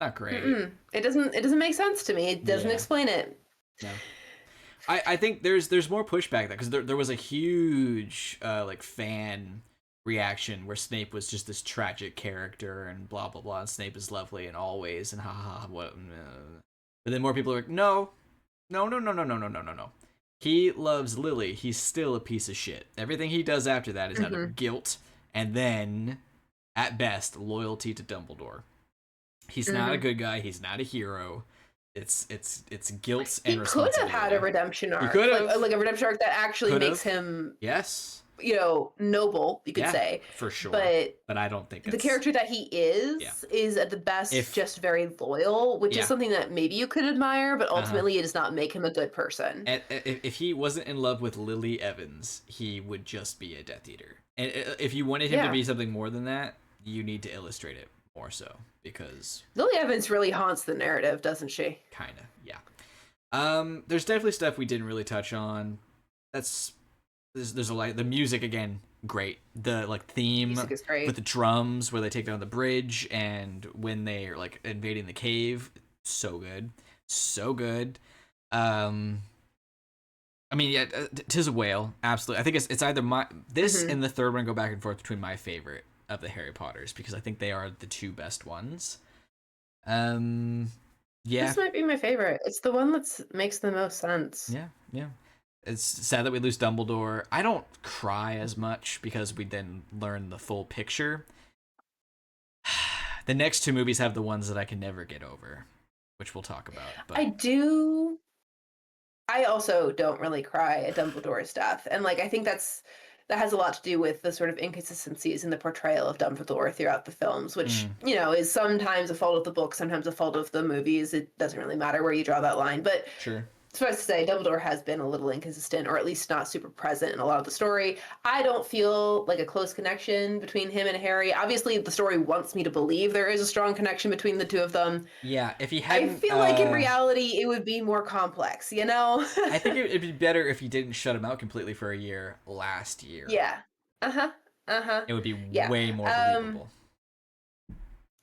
S1: not great.
S2: mm-mm. It doesn't make sense to me. It doesn't
S1: Yeah,
S2: explain it.
S1: no. I think there's more pushback there because there was a huge like fan reaction where Snape was just this tragic character and blah blah blah, and Snape is lovely and always and ha ha ha what. But then more people are like, no, no, no, no, no, no, no, no, no, no. He loves Lily. He's still a piece of shit. Everything he does after that is out
S2: Mm-hmm.
S1: of guilt and then, at best, loyalty to Dumbledore. He's not a
S2: Mm-hmm.
S1: good guy. He's not a hero. It's guilt and
S2: He could have had a
S1: responsibility.
S2: redemption
S1: He could
S2: arc, like
S1: have.
S2: like a redemption arc that actually
S1: Could
S2: makes
S1: have.
S2: him,
S1: Yes.
S2: noble, you could
S1: Yeah,
S2: say.
S1: for sure.
S2: But
S1: But I don't think
S2: the
S1: it's.
S2: character that he
S1: Yeah.
S2: is at the best
S1: If.
S2: just very loyal, which is
S1: Yeah.
S2: something that maybe you could admire, but
S1: Uh huh.
S2: ultimately it does not make him a good person.
S1: If he wasn't in love with Lily Evans, he would just be a Death Eater. And if you wanted him to
S2: Yeah.
S1: be something more than that, you need to illustrate it more so because
S2: Lily Evans really haunts the narrative, doesn't she?
S1: kinda, yeah. There's definitely stuff we didn't really touch on. That's there's a lot. The music again, great. The like theme
S2: Music is
S1: with
S2: great.
S1: the drums where they take down the bridge and when they are like invading the cave, so good, so good. Um, I mean, yeah, tis a whale, absolutely. I think it's either my this
S2: Mm-hmm.
S1: and the third one go back and forth between my favorite of the Harry Potters because I think they are the two best ones. Um, yeah,
S2: This might be my favorite. It's the one that makes the most sense.
S1: yeah, yeah. It's sad that we lose Dumbledore. I don't cry as much because we then learn the full picture. The next two movies have the ones that I can never get over, which we'll talk about.
S2: I
S1: But
S2: do. I also don't really cry at Dumbledore's death, and like I think that has a lot to do with the sort of inconsistencies in the portrayal of Dumbledore throughout the films, which
S1: mm,
S2: is sometimes a fault of the book, sometimes a fault of the movies. It doesn't really matter where you draw that line, but
S1: sure.
S2: suffice to say, Dumbledore has been a little inconsistent, or at least not super present in a lot of the story. I don't feel like a close connection between him and Harry. Obviously, the story wants me to believe there is a strong connection between the two of them.
S1: Yeah, if he
S2: I
S1: hadn't,
S2: feel like in reality, it would be more complex, you know?
S1: I think it'd be better if he didn't shut him out completely for a year last year.
S2: Yeah. Uh-huh. Uh-huh.
S1: It would be
S2: Yeah.
S1: way more believable.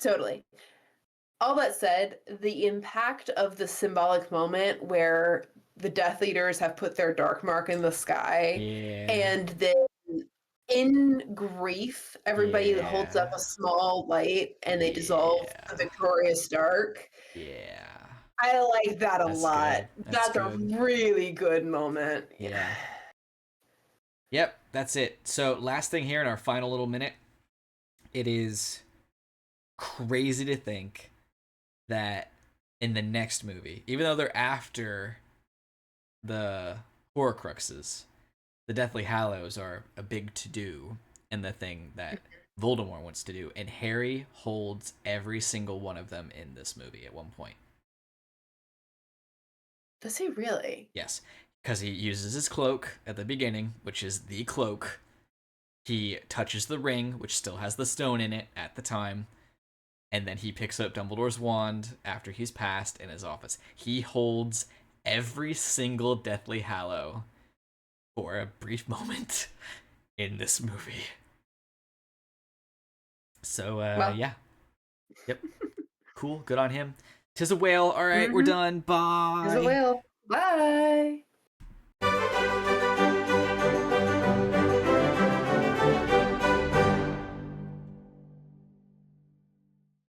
S2: Totally. All that said, the impact of the symbolic moment where the Death Eaters have put their dark mark in the sky,
S1: Yeah,
S2: and then in grief, everybody holds up
S1: yeah,
S2: a small light and they dissolve the
S1: yeah,
S2: victorious dark.
S1: yeah.
S2: I like that a
S1: That's
S2: lot.
S1: good. That's
S2: That's a
S1: good.
S2: really good moment. Yeah.
S1: Yeah. Yep, that's it. So, last thing here in our final little minute, it is crazy to think that in the next movie, even though they're after the Horcruxes, the Deathly Hallows are a big to do and the thing that Voldemort wants to do, and Harry holds every single one of them in this movie at one point.
S2: Does he really?
S1: Yes, because he uses his cloak at the beginning, which is the cloak. He touches the ring, which still has the stone in it at the time, and then he picks up Dumbledore's wand after he's passed in his office. He holds every single Deathly Hallow for a brief moment in this movie. So,
S2: Well,
S1: yeah. Yep. Cool. Good on him. 'Tis a whale. All right, we're done.
S2: There's a
S1: Bye.
S2: whale. Bye.